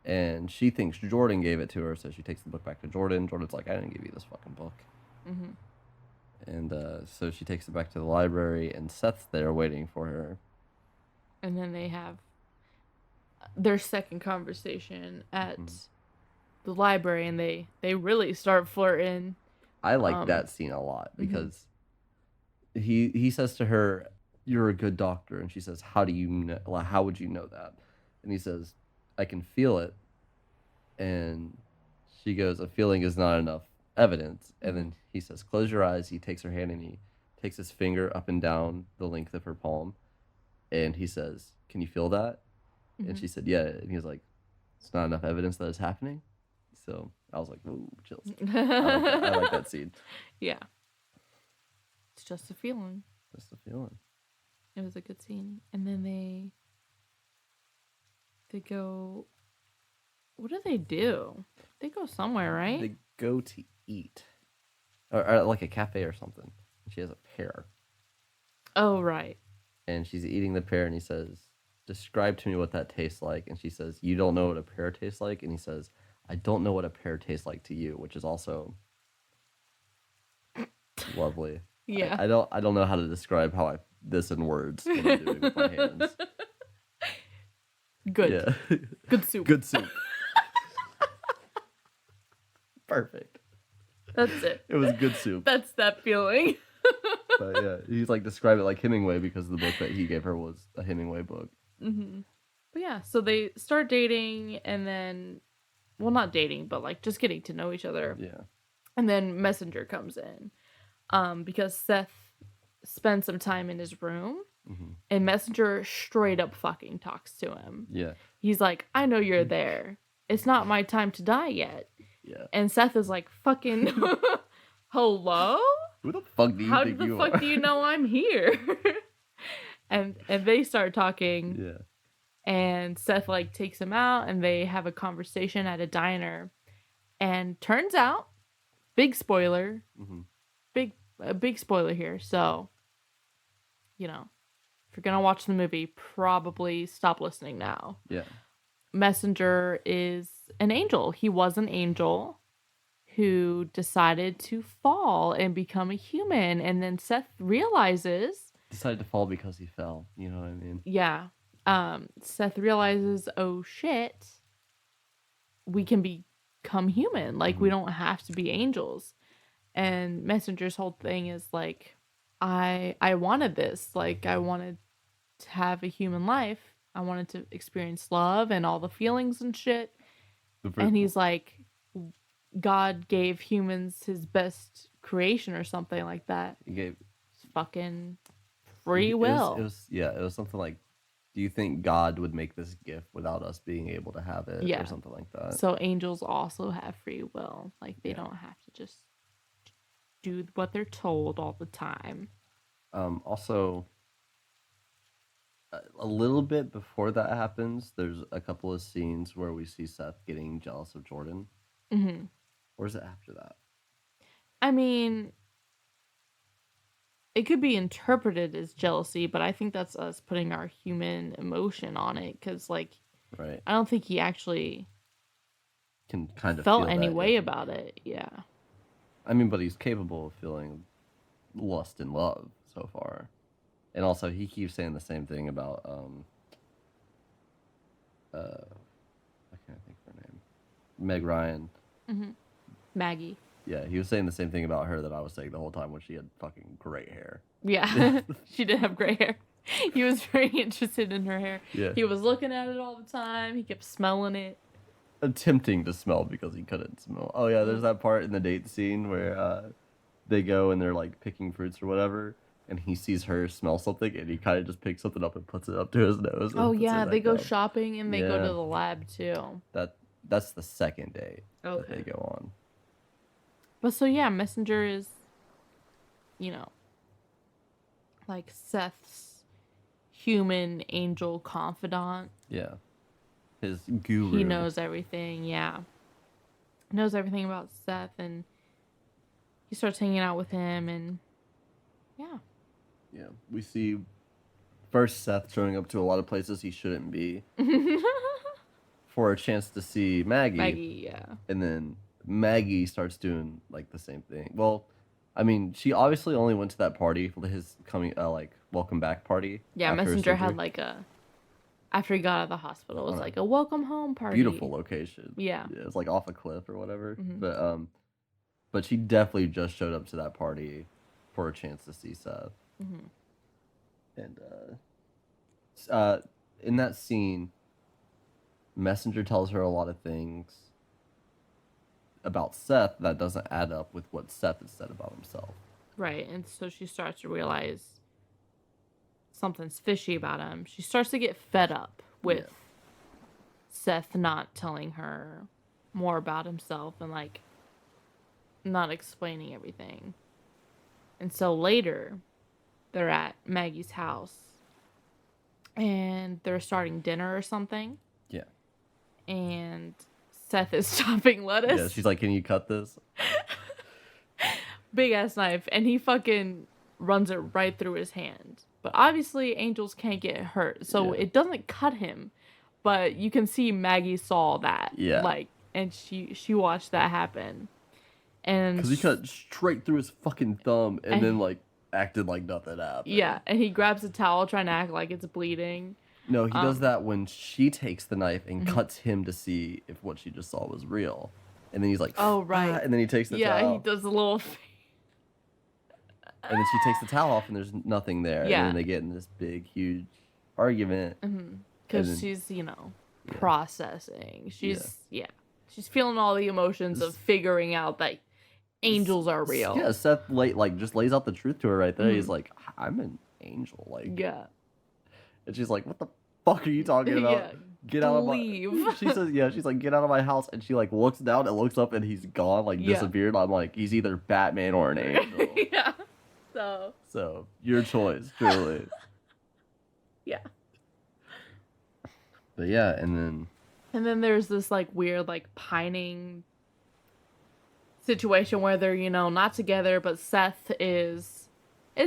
And she thinks Jordan gave it to her, so she takes the book back to Jordan. Jordan's like, I didn't give you this fucking book. And so she takes it back to the library, and Seth's there waiting for her. And then they have their second conversation at the library, and they really start flirting. I like that scene a lot, because he says to her, you're a good doctor. And she says, how do you know? How would you know that? And he says, I can feel it. And she goes, a feeling is not enough evidence. And then he says, close your eyes. He takes her hand and he takes his finger up and down the length of her palm. And he says, can you feel that? And she said, yeah. And he was like, it's not enough evidence that it's happening. So I was like, ooh, chills. I like that scene. Yeah. It's just a feeling. Just a feeling. It was a good scene. And then they go, what do? They go somewhere, right? They go to eat. or like a cafe or something. She has a pear, Oh, right. and she's eating the pear, and he says, "Describe to me what that tastes like." And she says, "You don't know what a pear tastes like." And he says, "I don't know what a pear tastes like to you," which is also lovely. Yeah. I don't know how to describe this in words. What I'm doing with my hands. Good. Yeah. Good soup. Good soup. Perfect. That's it. It was good soup. That's that feeling. But yeah, he's like describe it like Hemingway because the book that he gave her was a Hemingway book. Mm-hmm. But yeah, so they start dating and then, well, not dating, but like just getting to know each other. Yeah. And then Messenger comes in because Seth spends some time in his room and Messenger straight up fucking talks to him. Yeah. He's like, I know you're there. It's not my time to die yet. Yeah. And Seth is like, fucking, hello? Who the fuck do you How think the you fuck are? do you know I'm here? and they start talking. Yeah. And Seth like takes him out and they have a conversation at a diner. And turns out, big spoiler, big spoiler here. So, you know, if you're gonna watch the movie, probably stop listening now. Yeah. Messenger is an angel. He was an angel who decided to fall and become a human. And then Seth realizes... Decided to fall because he fell. You know what I mean? Yeah. Seth realizes, oh shit, we can become human. Like, we don't have to be angels. And Messenger's whole thing is like, I wanted this. Like, I wanted to have a human life. I wanted to experience love and all the feelings and shit. And he's like, God gave humans his best creation or something like that. He gave fucking free will. It was something like, do you think God would make this gift without us being able to have it? Yeah. Or something like that. So angels also have free will. Like, they don't have to just do what they're told all the time. Also, a little bit before that happens, there's a couple of scenes where we see Seth getting jealous of Jordan. Mm-hmm. Or is it after that? I mean, it could be interpreted as jealousy, but I think that's us putting our human emotion on it. Because, like, right. I don't think he actually can kind of felt feel any that, way yeah. about it. Yeah. I mean, but he's capable of feeling lust and love so far. And also, he keeps saying the same thing about, I can't think of her name. Meg Ryan. Mm-hmm. Maggie. Yeah, he was saying the same thing about her that I was saying the whole time when she had fucking great hair. Yeah, she did have gray hair. He was very interested in her hair. Yeah. He was looking at it all the time. He kept smelling it. Attempting to smell because he couldn't smell. Oh yeah, there's that part in the date scene where they go and they're like picking fruits or whatever, and he sees her smell something and he kind of just picks something up and puts it up to his nose. Oh yeah, they go down. shopping and they go Yeah. to the lab too. That's the second date that Okay. they go on. But so yeah, Messenger is, you know, like Seth's human angel confidant. Yeah, his guru. He knows everything. Yeah, knows everything about Seth, and he starts hanging out with him, and yeah. Yeah, we see first Seth showing up to a lot of places he shouldn't be for a chance to see Maggie. Maggie, yeah. And then Maggie starts doing like the same thing. Well, I mean, she obviously only went to that party for his coming, like welcome back party. Yeah, after his Messenger had surgery. like after he got out of the hospital, it was On a like a welcome home party. Beautiful location. Yeah. It was like off a cliff or whatever. Mm-hmm. But she definitely just showed up to that party for a chance to see Seth. Mm-hmm. And in that scene, Messenger tells her a lot of things about Seth that doesn't add up with what Seth has said about himself. Right, and so she starts to realize something's fishy about him. She starts to get fed up with Seth not telling her more about himself and like not explaining everything. And so later, they're at Maggie's house and they're starting dinner or something. Yeah. And Seth is chopping lettuce. Yeah, she's like, "Can you cut this?" big ass knife, and he fucking runs it right through his hand. But obviously, angels can't get hurt, so Yeah. it doesn't cut him. But you can see Maggie saw that, like, and she watched that happen, and because he cut straight through his fucking thumb, and then like acted like nothing happened. Yeah, and he grabs a towel trying to act like it's bleeding. No, he does that when she takes the knife and cuts him to see if what she just saw was real. And then he's like, oh, right. Ah, and then he takes the towel. Yeah, he does a little And then she takes the towel off and there's nothing there. Yeah. And then they get in this big, huge argument. Because she's, processing. She's feeling all the emotions of figuring out that angels are real. Yeah, Seth just lays out the truth to her right there. He's like, I'm an angel. Like, yeah. And she's like, what the fuck are you talking about? Yeah. Get out of my... Leave. She says, she's like, get out of my house. And she like looks down and looks up and he's gone, like disappeared. I'm like, he's either Batman or an angel. Yeah. So, your choice, truly. Yeah. But yeah, and then there's this like weird like pining situation where they're, not together, but Seth is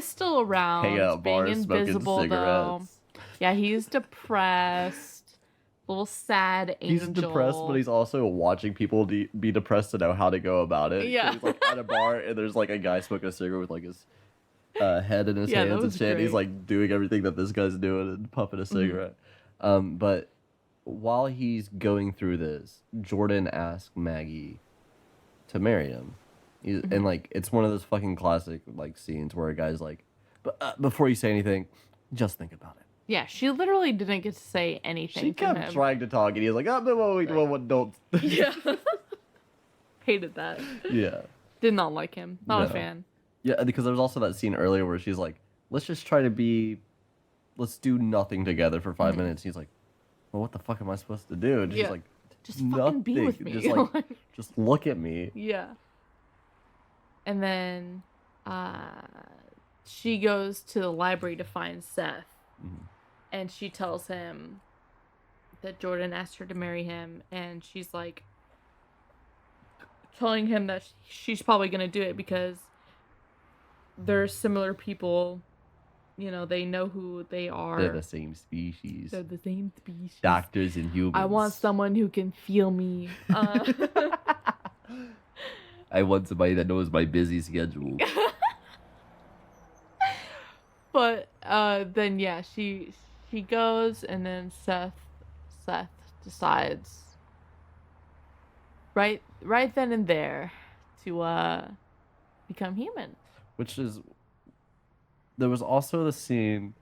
still around. hang out being bars, smoking invisible though. cigarettes. Yeah, he's depressed. Little sad angel. He's depressed, but he's also watching people be depressed to know how to go about it. Yeah. So he's like at a bar and there's like a guy smoking a cigarette with like his head in his hands and shit. Great. He's like doing everything that this guy's doing and puffing a cigarette. But while he's going through this, Jordan asks Maggie to marry him. And like it's one of those fucking classic like scenes where a guy's like, but before you say anything, just think about it. Yeah, she literally didn't get to say anything She to him. kept trying to talk, and he was like, "Oh, don't." Yeah. Hated that. Yeah. Did not like him. Not a No. fan. Yeah, because there was also that scene earlier where she's like, let's do nothing together for 5 minutes. He's like, well, what the fuck am I supposed to do? And she's like, just fucking be with me. Just like, just look at me. Yeah. And then she goes to the library to find Seth. And she tells him that Jordan asked her to marry him. And she's like telling him that she's probably going to do it because they're similar people. They know who they are. They're the same species. They're the same species. Doctors and humans. I want someone who can feel me. I want somebody that knows my busy schedule. But then she goes, and then Seth decides right then and there to become human. There was also the scene,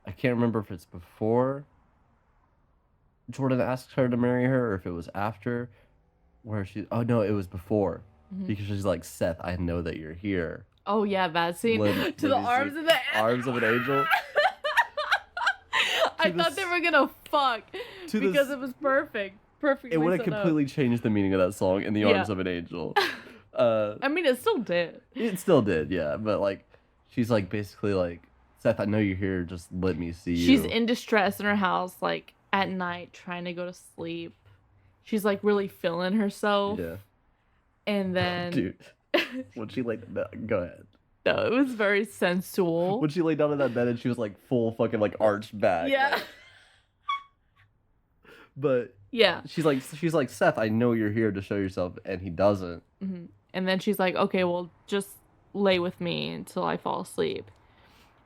I can't remember if it's before Jordan asks her to marry her or if it was after, where it was before. Because she's like, Seth, I know that you're here. Oh yeah, that scene. To the arms of the arms of an angel. I thought they were gonna fuck because it was perfect. Perfectly. It would have completely changed the meaning of that song in the arms of an angel. I mean, it still did. It still did, yeah. But like, she's like basically like, Seth, I know you're here. Just let me see you. She's in distress in her house, like at night, trying to go to sleep. She's like really feeling herself. Yeah. And then, dude, when she laid down, go ahead. No, it was very sensual. When she laid down in that bed and she was like full fucking like arched back. Yeah. Like, but yeah, she's like, Seth, I know you're here to show yourself, and he doesn't. And then she's like, okay, well, just lay with me until I fall asleep.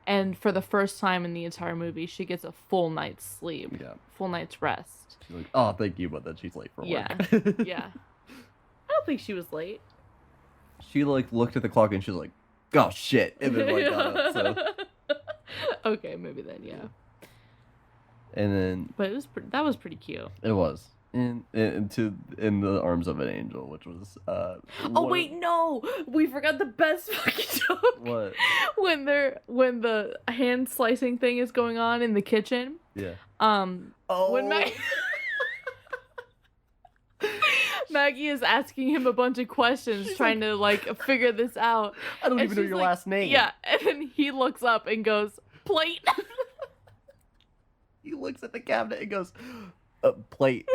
And for the first time in the entire movie, she gets a full night's sleep. Yeah. Full night's rest. She's like, oh, thank you, but then she's late for work. Yeah. I don't think she was late. She like looked at the clock and she was like, oh shit, and then like got up, so. Okay, maybe then, yeah. And then. But that was pretty cute. It was. In the arms of an angel, which was oh wait, no, we forgot the best fucking joke. What? When the hand slicing thing is going on in the kitchen. Yeah. When Maggie is asking him a bunch of questions, trying to like figure this out. I don't even know your last name. Yeah, and then he looks up and goes, plate. He looks at the cabinet and goes, plate.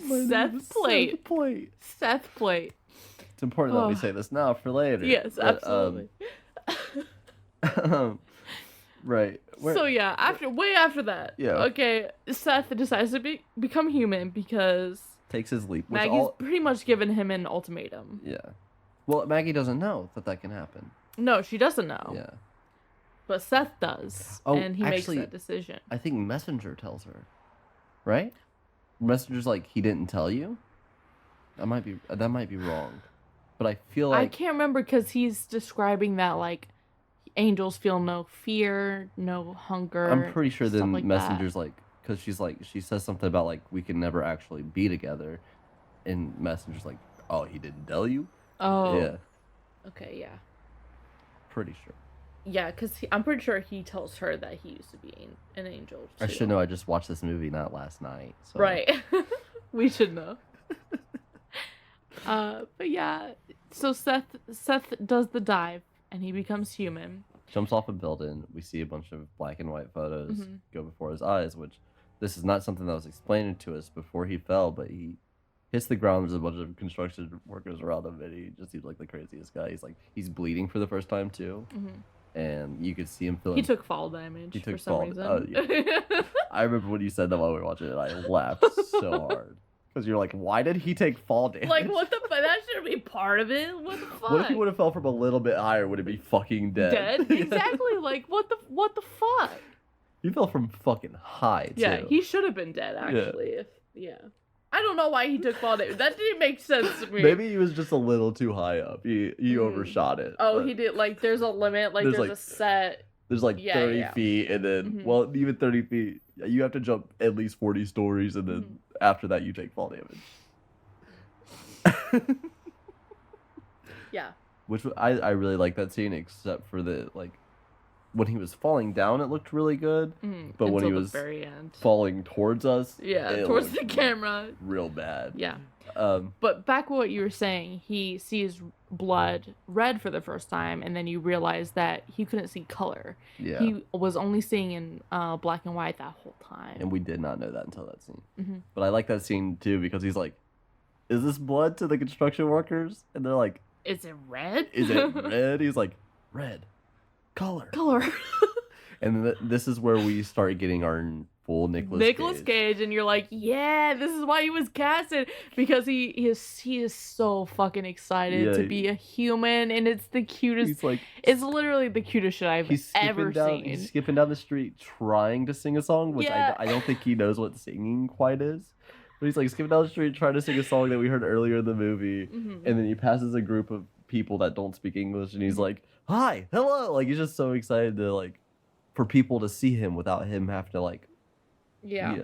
Seth Plate. Seth Plate. It's important that we say this now for later. Yes, but, absolutely. Right. So yeah, way after that. Yeah. Okay, Seth decides to become human because takes his leap. Maggie's pretty much given him an ultimatum. Yeah. Well, Maggie doesn't know that can happen. No, she doesn't know. Yeah. But Seth does, and he makes that decision. I think Messenger tells her, right? Messenger's like, he didn't tell you. That might be wrong, but I feel like I can't remember because he's describing that like angels feel no fear, no hunger. I'm pretty sure then like Messenger's that. like, because she says something about like we can never actually be together, and Messenger's like, oh, he didn't tell you. Oh. Yeah. Okay. Yeah. Pretty sure. Yeah, because I'm pretty sure he tells her that he used to be an angel, too. I should know. I just watched this movie not last night. So. Right. We should know. But yeah, so Seth does the dive, and he becomes human. Jumps off a building. We see a bunch of black and white photos go before his eyes, which this is not something that was explained to us before he fell, but he hits the ground. There's a bunch of construction workers around him, and he just seems like the craziest guy. He's bleeding for the first time, too. And you could see him feeling... He took fall damage for some reason. Oh, yeah. I remember when you said that while we were watching it, I laughed so hard. Because you're like, why did he take fall damage? Like, what the fuck? That shouldn't be part of it. What the fuck? What if he would have fell from a little bit higher? Would it be fucking dead? Dead? Exactly. Like, what the fuck? He fell from fucking high, too. Yeah, he should have been dead, actually. Yeah. I don't know why he took fall damage. That didn't make sense to me. Maybe he was just a little too high up. He overshot it. Oh, he did. Like, there's a limit. Like, there's a set. There's 30 feet, and then, well, even 30 feet, you have to jump at least 40 stories, and then after that, you take fall damage. Yeah. Which I really like that scene, except for the, like, when he was falling down, it looked really good. But when he was very end. falling towards us, towards the camera, real bad. Yeah. But back what you were saying, he sees blood red for the first time, and then you realize that he couldn't see color. Yeah. He was only seeing in black and white that whole time. And we did not know that until that scene. But I like that scene too because he's like, "Is this blood to the construction workers?" And they're like, "Is it red? Is it red?" He's like, "Red, color." And this is where we start getting our full Nicolas Cage, and you're like, yeah, this is why he was casted, because he is so fucking excited to be a human, and it's the cutest. It's literally the cutest shit I've ever seen. He's skipping down the street trying to sing a song, which I don't think he knows what singing quite is. But he's like skipping down the street trying to sing a song that we heard earlier in the movie, and then he passes a group of people that don't speak English, and he's like, "Hi, hello!" Like he's just so excited to like for people to see him without him having to like. Yeah.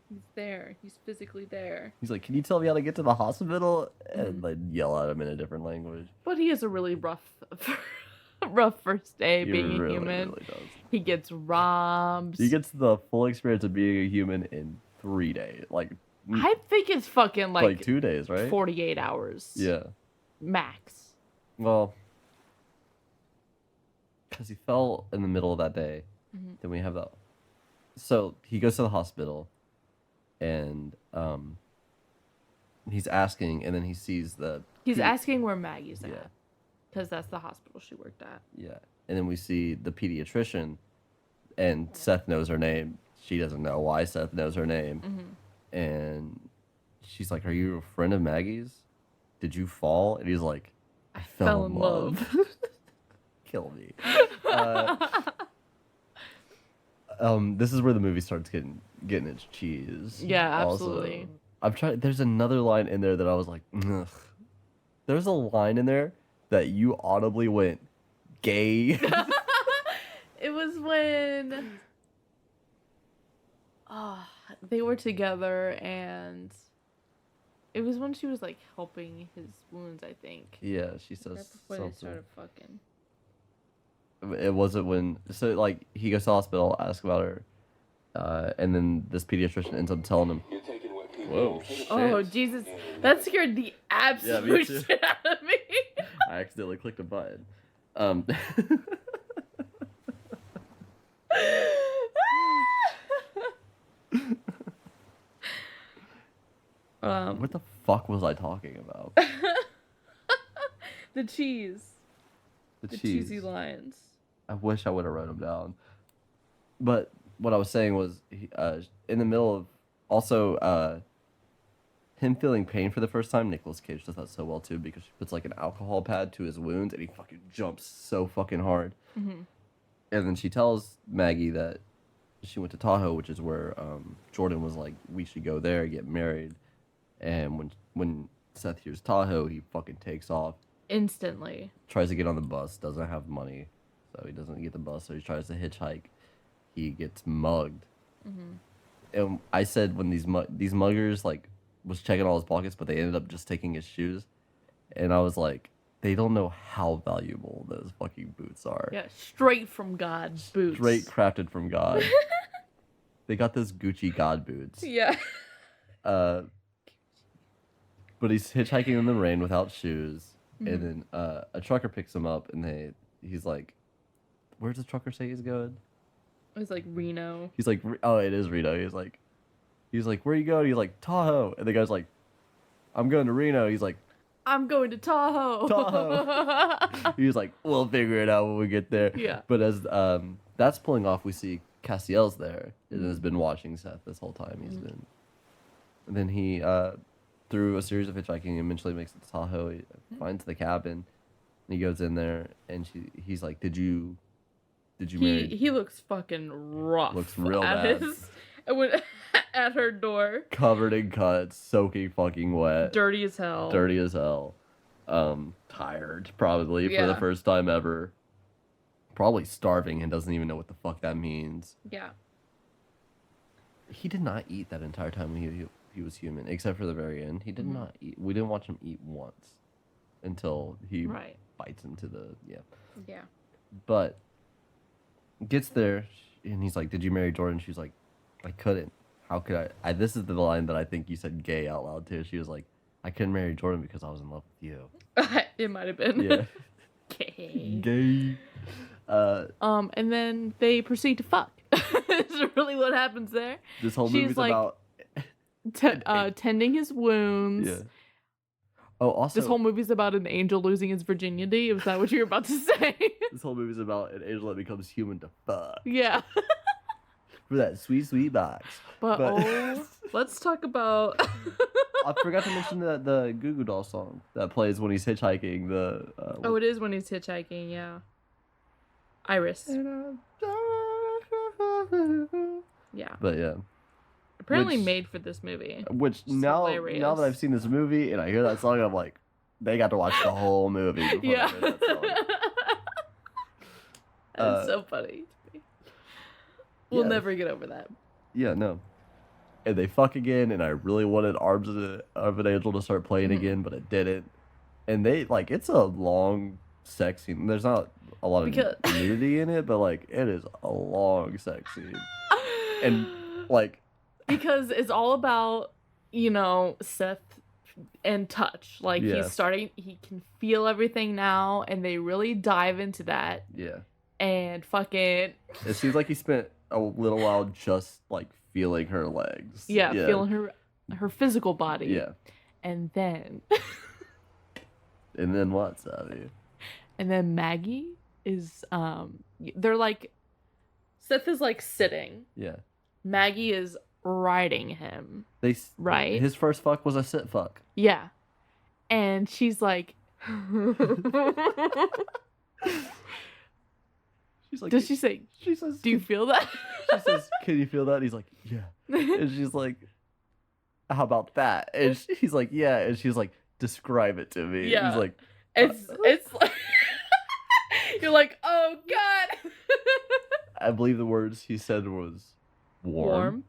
He's there. He's physically there. He's like, "Can you tell me how to get to the hospital?" And like yell at him in a different language. But he has a really rough first day being a human. Really does. He gets robbed. He gets the full experience of being a human in 3 days. Like I think it's fucking like 2 days, right? 48 hours. Yeah. Max. Well, because he fell in the middle of that day. Then we have that. So he goes to the hospital, and he's asking, and then he sees He's asking where Maggie's at. Yeah. Because that's the hospital she worked at. Yeah. And then we see the pediatrician, and Seth knows her name. She doesn't know why Seth knows her name. And she's like, "Are you a friend of Maggie's? Did you fall?" And he's like, "I fell in love." Kill me. This is where the movie starts getting its cheese. Yeah, absolutely. Also, I'm trying. There's another line in there that I was like, ugh. There's a line in there that you audibly went, "Gay." It was when they were together, and it was when she was like helping his wounds, I think. Yeah, she says right before something. They started fucking. It wasn't when like he goes to the hospital, asks about her, and then this pediatrician ends up telling him, "Whoa, shit." Oh Jesus, that scared the absolute shit out of me. I accidentally clicked a button. What the fuck was I talking about? The cheese. The cheese. Cheesy lines. I wish I would have wrote them down. But what I was saying was, in the middle of also him feeling pain for the first time, Nicolas Cage does that so well too, because she puts like an alcohol pad to his wounds and he fucking jumps so fucking hard. Mm-hmm. And then she tells Maggie that she went to Tahoe, which is where Jordan was like, we should go there, get married. And when Seth hears Tahoe, he fucking takes off. Instantly. Tries to get on the bus, doesn't have money, so he doesn't get the bus, so he tries to hitchhike. He gets mugged. Mm-hmm. And I said when these muggers, like, was checking all his pockets, but they ended up just taking his shoes. And I was like, they don't know how valuable those fucking boots are. Yeah, straight from God boots. Straight crafted from God. They got those Gucci God boots. Yeah. But he's hitchhiking in the rain without shoes. Mm-hmm. And then a trucker picks him up, and he's like, where's the trucker say he's going? It was like Reno. He's like, oh, it is Reno. He's like, where you going? He's like, Tahoe. And the guy's like, I'm going to Reno. He's like, I'm going to Tahoe. Tahoe. He's like, we'll figure it out when we get there. Yeah. But as that's pulling off, we see Castiel's there and has been watching Seth this whole time. He's been, and then he through a series of hitchhiking, eventually makes it to Tahoe. He finds the cabin, and he goes in there, and he's like, did you marry? He looks fucking rough. Looks real bad. At her door. Covered in cuts, soaking fucking wet. Dirty as hell. Tired, probably, for the first time ever. Probably starving and doesn't even know what the fuck that means. Yeah. He did not eat that entire time he was human, except for the very end. He did not eat. We didn't watch him eat once until he bites into the... Yeah. But gets there, and he's like, did you marry Jordan? She's like, I couldn't. How could I? This is the line that I think you said gay out loud too. She was like, I couldn't marry Jordan because I was in love with you. It might have been. Yeah. Gay. And then they proceed to fuck. Is really what happens there. This whole movie's like, about tending his wounds. Yeah. Oh, also, this whole movie's about an angel losing his virginity. Is that what you're about to say? This whole movie's about an angel that becomes human to fuck. Yeah. For that sweet, sweet box. But let's talk about... I forgot to mention the Goo Goo Doll song that plays when he's hitchhiking. It is when he's hitchhiking, yeah. Iris. Yeah. But yeah. Apparently made for this movie. Which now that I've seen this movie and I hear that song, I'm like, they got to watch the whole movie before they heard that song. That's so funny. We'll never get over that. Yeah, no. And they fuck again, and I really wanted Arms of an Angel to start playing again, but it didn't. And they, like, it's a long sex scene. There's not a lot of nudity in it, but, like, it is a long sex scene. And, like... Because it's all about, Seth and touch. Like, he can feel everything now, and they really dive into that. Yeah. And fucking... It seems like he spent a little while just, like, feeling her legs. Yeah, feeling her physical body. Yeah. And then... And then what, Savvy? And then Maggie is, they're like... Seth is, like, sitting. Yeah. Maggie is riding him. Right? His first fuck was a sit fuck. Yeah. And she's like... She's like, Does she say, she says, do you feel that? She says, can you feel that? And he's like, yeah. And she's like, how about that? And he's like, yeah. And she's like, describe it to me. Yeah. He's like, it's like, you're like, oh God. I believe the words he said was warm.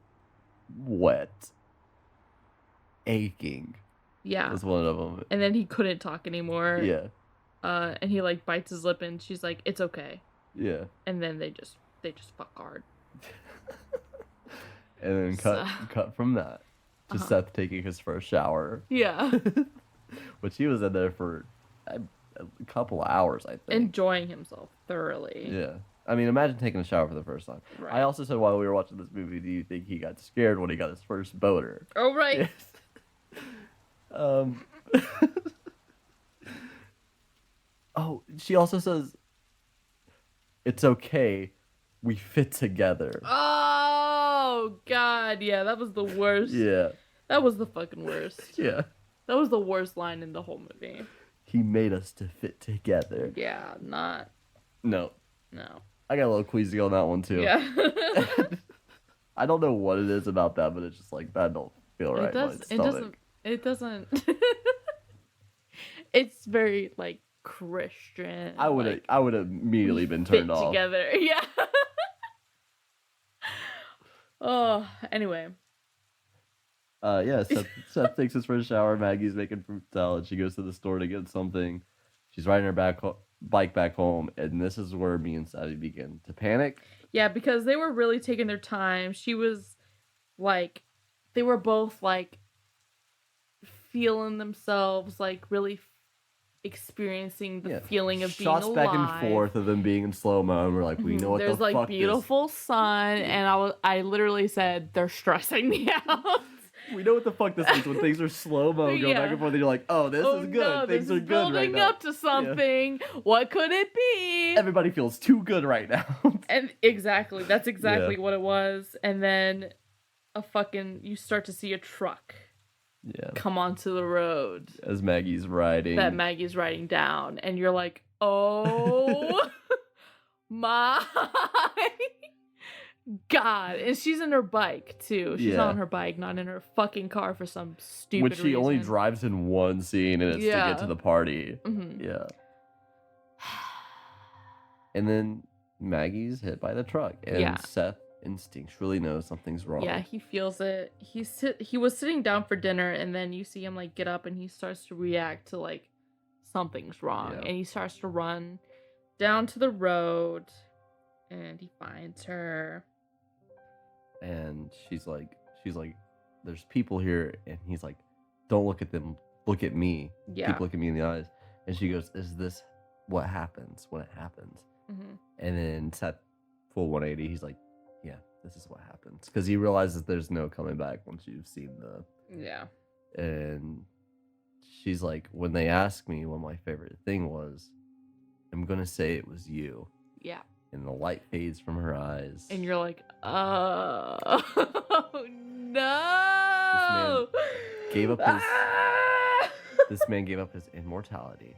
Wet, aching. Yeah. Was one of them. And then he couldn't talk anymore. Yeah. And he like bites his lip and she's like, it's okay. Yeah. And then they just fuck hard. And then cut from that to Seth taking his first shower. Yeah. Which he was in there for a couple of hours, I think. Enjoying himself thoroughly. Yeah. I mean, imagine taking a shower for the first time. Right. I also said while we were watching this movie, do you think he got scared when he got his first boner? Oh, right. Um, oh, she also says, "It's okay, we fit together." Oh God, yeah, that was the worst. Yeah, That was the fucking worst. yeah. That was the worst line in the whole movie. He made us to fit together. Yeah, not. No, No. I got a little queasy on that one too. Yeah. I don't know what it is about that, but it's just like that don't feel right. It does. It doesn't. It doesn't. It's very like Christian. I would like, have immediately been fit turned off. together. Yeah. Oh, anyway. Yeah, Seth takes his first shower. Maggie's making fruit salad. She goes to the store to get something. She's riding her bike back home, and this is where me and Savvy begin to panic. Yeah, because they were really taking their time. She was like, they were both like feeling themselves, like really experiencing the feeling of being alive. Shots back and forth of them being in slow mo, and we're like, we know what There's the like fuck beautiful sun, and I literally said they're stressing me out. We know what the fuck this is when things are slow mo, go back and forth, and you're like, oh, this is good. No, Things are good right building now. up to something. Yeah. What could it be? Everybody feels too good right now. And exactly, that's exactly what it was. And then you start to see a truck come onto the road as Maggie's riding. That Maggie's riding down, and you're like, oh my God. And she's in her bike too. She's on her bike, not in her fucking car for some stupid Which she reason. only drives in one scene, and it's to get to the party. Mm-hmm. Yeah. And then Maggie's hit by the truck, and Seth instinctually knows something's wrong. Yeah, he feels it. He was sitting down for dinner, and then you see him like get up, and he starts to react to like something's wrong, and he starts to run down to the road, and he finds her. And she's like, there's people here, and he's like, don't look at them, look at me. Yeah. Keep looking me in the eyes. And she goes, is this what happens when it happens? Mm-hmm. And then Seth, full 180, he's like, yeah, this is what happens. Because he realizes there's no coming back once you've seen the... Yeah. And she's like, when they ask me what my favorite thing was, I'm going to say it was you. Yeah. And the light fades from her eyes. And you're like, oh, no. This man gave up his immortality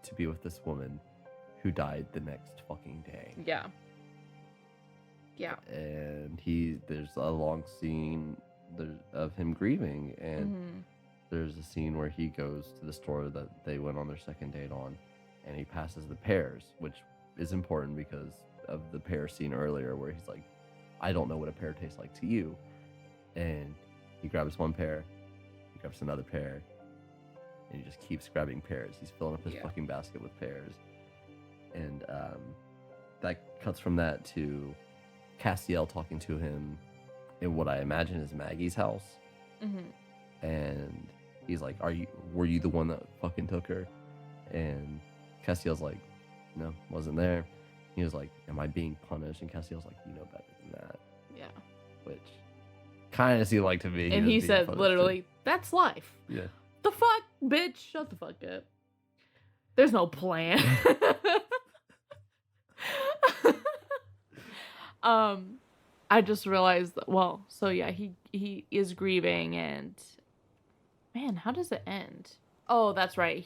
to be with this woman who died the next fucking day. Yeah. Yeah. And there's a long scene of him grieving, and there's a scene where he goes to the store that they went on their second date on, and he passes the pears, which is important because of the pear scene earlier where he's like, I don't know what a pear tastes like to you. And he grabs one pear, he grabs another pear, and he just keeps grabbing pears. He's filling up his fucking basket with pears. And that cuts from that to Castiel talking to him in what I imagine is Maggie's house. Mm-hmm. And he's like, were you the one that fucking took her? And Castiel's like, no, wasn't there. He was like, am I being punished? And Castiel's like, you know better than that. Yeah. Which kind of seemed like to me. And he said literally, that's life. Yeah. The fuck, bitch? Shut the fuck up. There's no plan. I just realized that, he is grieving, and man, how does it end? Oh, that's right.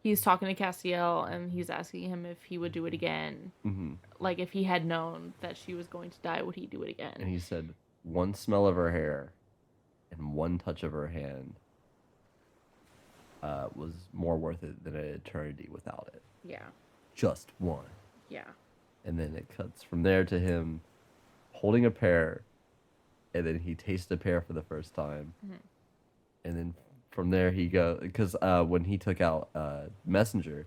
He's talking to Castiel, and he's asking him if he would do it again. Mm-hmm. Like, if he had known that she was going to die, would he do it again? And he said, one smell of her hair and one touch of her hand was more worth it than an eternity without it. Yeah. Just one. Yeah. And then it cuts from there to him holding a pear, and then he tastes a pear for the first time. Mm-hmm. And then from there he goes, because when he took out Messenger,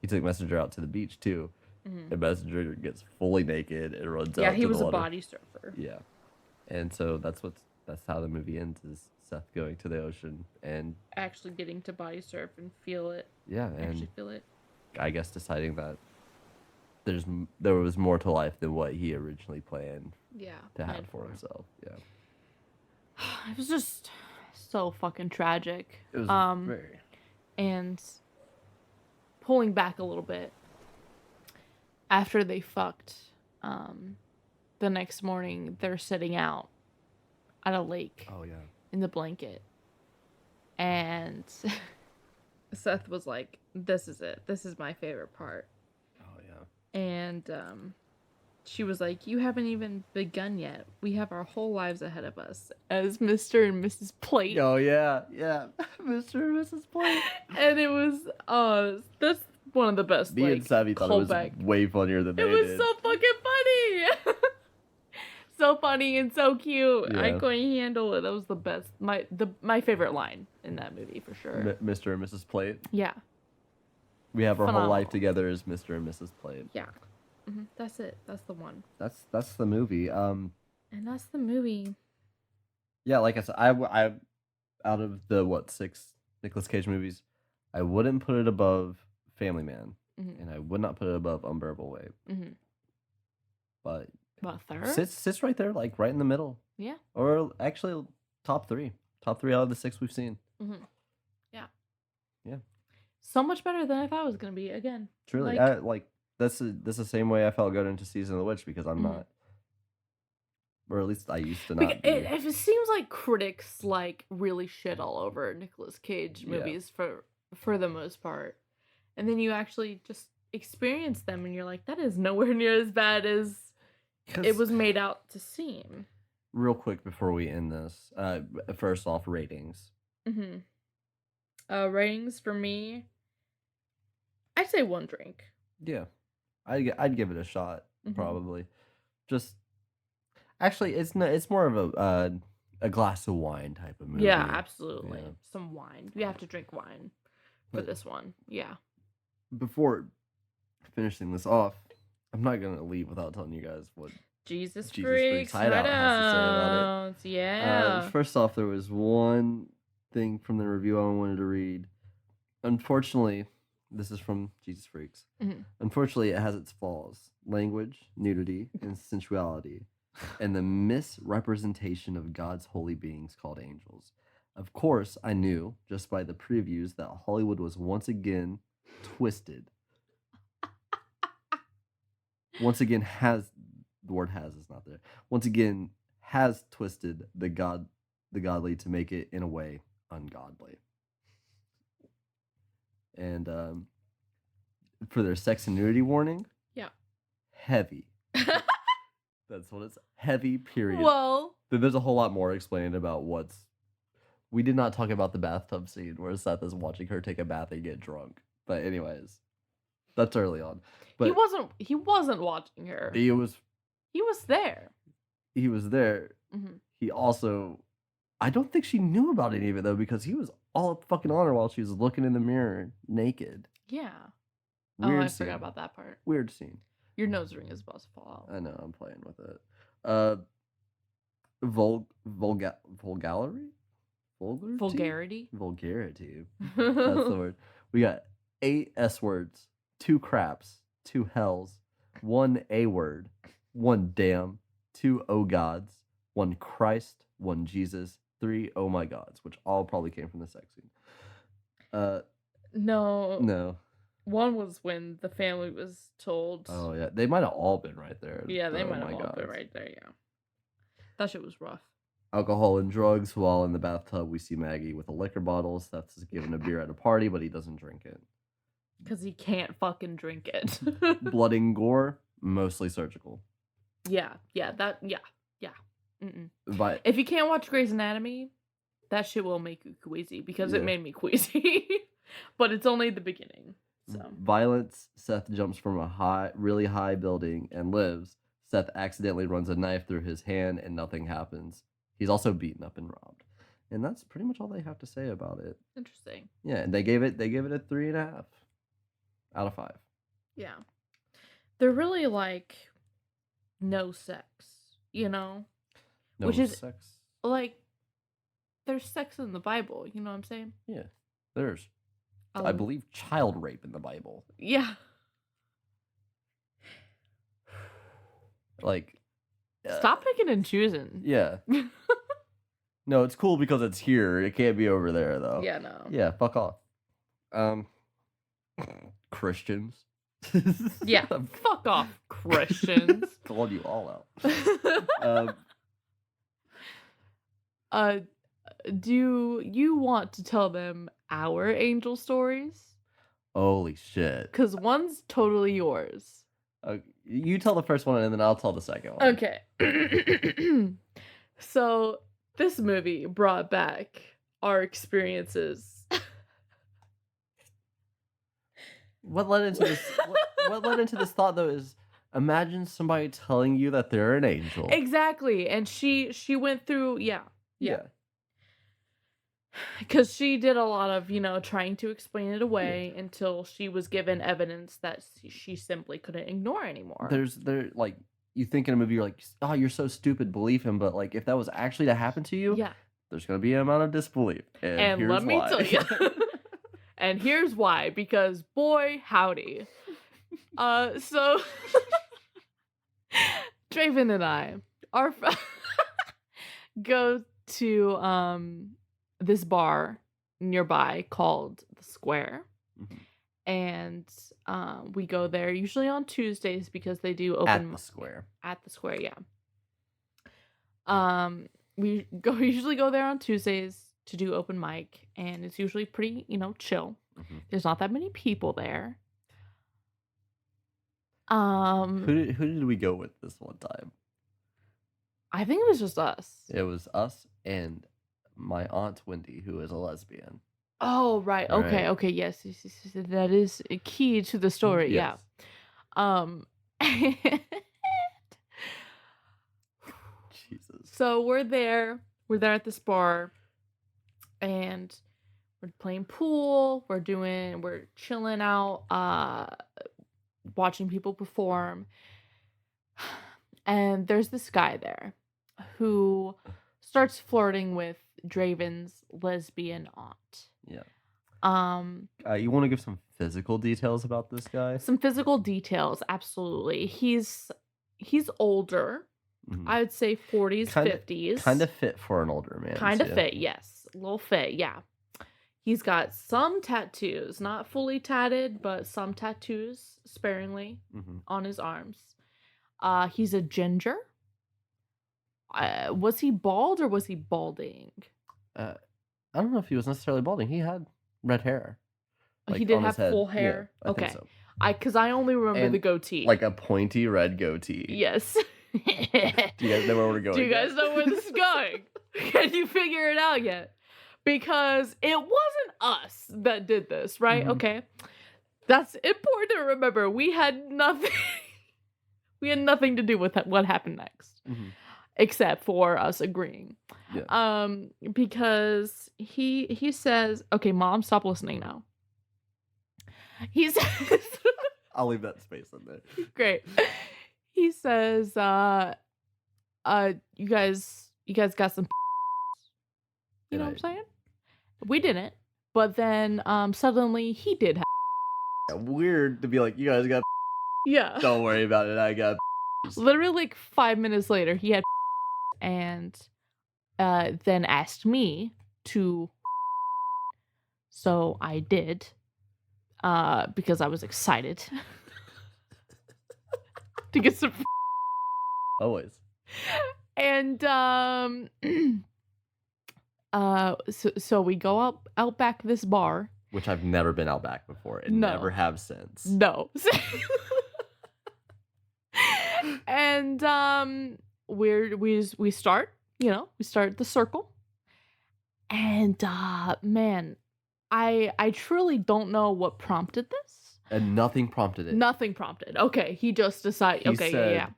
he took Messenger out to the beach too. Mm-hmm. And Messenger gets fully naked and runs out to the water. Yeah, he was a body surfer. Yeah. And so that's how the movie ends, is Seth going to the ocean and actually getting to body surf and feel it. Yeah, and actually feel it. I guess deciding that there was more to life than what he originally planned. Yeah. To have for himself. Yeah. It was just so fucking tragic. It was very. And pulling back a little bit, after they fucked, the next morning they're sitting out at a lake. Oh yeah. In the blanket, and Seth was like, "This is it. This is my favorite part." Oh yeah. And she was like, "You haven't even begun yet. We have our whole lives ahead of us as Mr. and Mrs. Plate." Oh yeah, yeah, Mr. and Mrs. Plate. And it was, that's one of the best. Me and Savvy thought it was callback. way funnier than they It was did. so fucking funny. So funny and so cute. Yeah. I couldn't handle it. That was the best. My favorite line in that movie for sure. Mr. and Mrs. Plate. Yeah. We have our whole Phenomenal. life together as Mr. and Mrs. Plate. Yeah. That's it. That's the one. That's the movie. And that's the movie. Yeah, like I said, I out of the 6 Nicolas Cage movies, I wouldn't put it above Family Man, and I would not put it above Unbearable Weight. But About third? sits right there, like right in the middle. Yeah. Or actually, top 3 out of the 6 we've seen. Yeah. Yeah. So much better than I thought it was gonna be. Again. Truly, that's the same way I felt going into Season of the Witch, because I'm not, or at least I used to not. It seems like critics like really shit all over Nicolas Cage movies for the most part, and then you actually just experience them, and you're like, that is nowhere near as bad as it was made out to seem. Real quick before we end this, first off, ratings. Ratings for me, I'd say 1 drink. Yeah, I'd give it a shot, probably. Just actually, it's more of a glass of wine type of movie. Yeah, absolutely. Yeah. Some wine. You have to drink wine for this one. Yeah. Before finishing this off, I'm not gonna leave without telling you guys what Jesus Freaks Freaks Hideout has to say about it. Yeah. First off, there was one thing from the review I wanted to read. Unfortunately, this is from Jesus Freaks. Unfortunately, it has its flaws: language, nudity, and sensuality, and the misrepresentation of God's holy beings called angels. Of course, I knew just by the previews that Hollywood was once again twisted. Once again the word has is not there. Once again has twisted the godly to make it in a way ungodly. And for their sex and nudity warning, heavy. That's what it's heavy. Period. Well, Then there's a whole lot more explained about we did not talk about the bathtub scene where Seth is watching her take a bath and get drunk. But anyways, that's early on. But he wasn't watching her. he was there. He was there. He also, I don't think she knew about any of it though, because he was all up fucking on her while she was looking in the mirror naked. Yeah. Weird I scene. forgot about that part. Weird scene. Your nose ring is about to fall out. I know, I'm playing with it. Vulgarity? Vulgarity? Vulgarity. That's the word. We got 8 S words, 2 craps, 2 hells, 1 A word, 1 damn, 2 oh gods, 1 Christ, 1 Jesus, 3 oh my gods, which all probably came from the sex scene. No. One was when the family was told. Oh yeah, they might have all been right there. Yeah, they Oh might my have all been gods. right there. Yeah, that shit was rough. Alcohol and drugs. While in the bathtub, we see Maggie with a liquor bottle. Seth's given a beer at a party, but he doesn't drink it. Because he can't fucking drink it. Blood and gore, mostly surgical. Yeah. But If you can't watch Grey's Anatomy, that shit will make you queasy, because it made me queasy. But it's only the beginning. So violence. Seth jumps from a really high building and lives. Seth accidentally runs a knife through his hand and nothing happens. He's also beaten up and robbed. And that's pretty much all they have to say about it. interesting. Yeah, and they gave it a 3.5 out of 5. Yeah. They're really like no sex, you know? No Which is sex. like there's sex in the Bible, you know what I'm saying? Yeah, there's, I believe, child rape in the Bible. Yeah. Like, Stop picking and choosing. yeah. No, it's cool because it's here. It can't be over there though. Yeah, no. Yeah, fuck off. Christians. Yeah, fuck off, Christians. Calling you all out. Do you want to tell them our angel stories? Holy shit. Because one's totally yours. You tell the first one and then I'll tell the second one. Okay. So, this movie brought back our experiences. What led into this? What led into this thought though is imagine somebody telling you that they're an angel. Exactly, and she went through yeah. Because she did a lot of trying to explain it away until she was given evidence that she simply couldn't ignore anymore. Like you think in a movie you're like, oh, you're so stupid, believe him, but like if that was actually to happen to you, there's gonna be an amount of disbelief. And let me tell you. And here's why, because boy, howdy. So Draven and I go to this bar nearby called The Square. Mm-hmm. And we go there usually on Tuesdays because they do open at the Square. At the Square, yeah. We usually go there on Tuesdays to do open mic, and it's usually pretty, chill. Mm-hmm. There's not that many people there. Who did we go with this one time? I think it was just us. It was us and my aunt Wendy, who is a lesbian. Oh, right. Okay. Okay. Yes. That is a key to the story. Yes. Yeah. Jesus. So we're there at this bar, and we're playing pool. We're chilling out, watching people perform. And there's this guy there who starts flirting with Draven's lesbian aunt. Yeah. You want to give some physical details about this guy? Some physical details, absolutely. He's older. Mm-hmm. I would say 40s, 50s. Kind of fit for an older man. Kind of fit, yes. A little fit, yeah. He's got some tattoos, not fully tatted, but some tattoos sparingly on his arms. He's a ginger. Was he bald or was he balding? I don't know if he was necessarily balding. He had red hair. He did have full hair. Yeah, I think so. Because I only remember the goatee. Like a pointy red goatee. Yes. Do you guys know where we're going? Do you guys know where this is going? Can you figure it out yet? Because it wasn't us that did this, right? Mm-hmm. Okay. That's important to remember. We had nothing. We had nothing to do with what happened next, except for us agreeing. Yeah. Because he says, "Okay, Mom, stop listening now." He says, "I'll leave that space in there." Great. He says, you guys got some." You know what I'm saying? We didn't, but then suddenly he did. Weird to be like, "You guys got." Yeah. Don't worry about it. I got. Literally like 5 minutes later, he had and then asked me to. So I did, because I was excited to get some. Always. And so we go out back this bar. Which I've never been out back before and never have since. No. And we start the circle. And man, I truly don't know what prompted this. And nothing prompted it. Nothing prompted. Okay, he just decided. Yeah.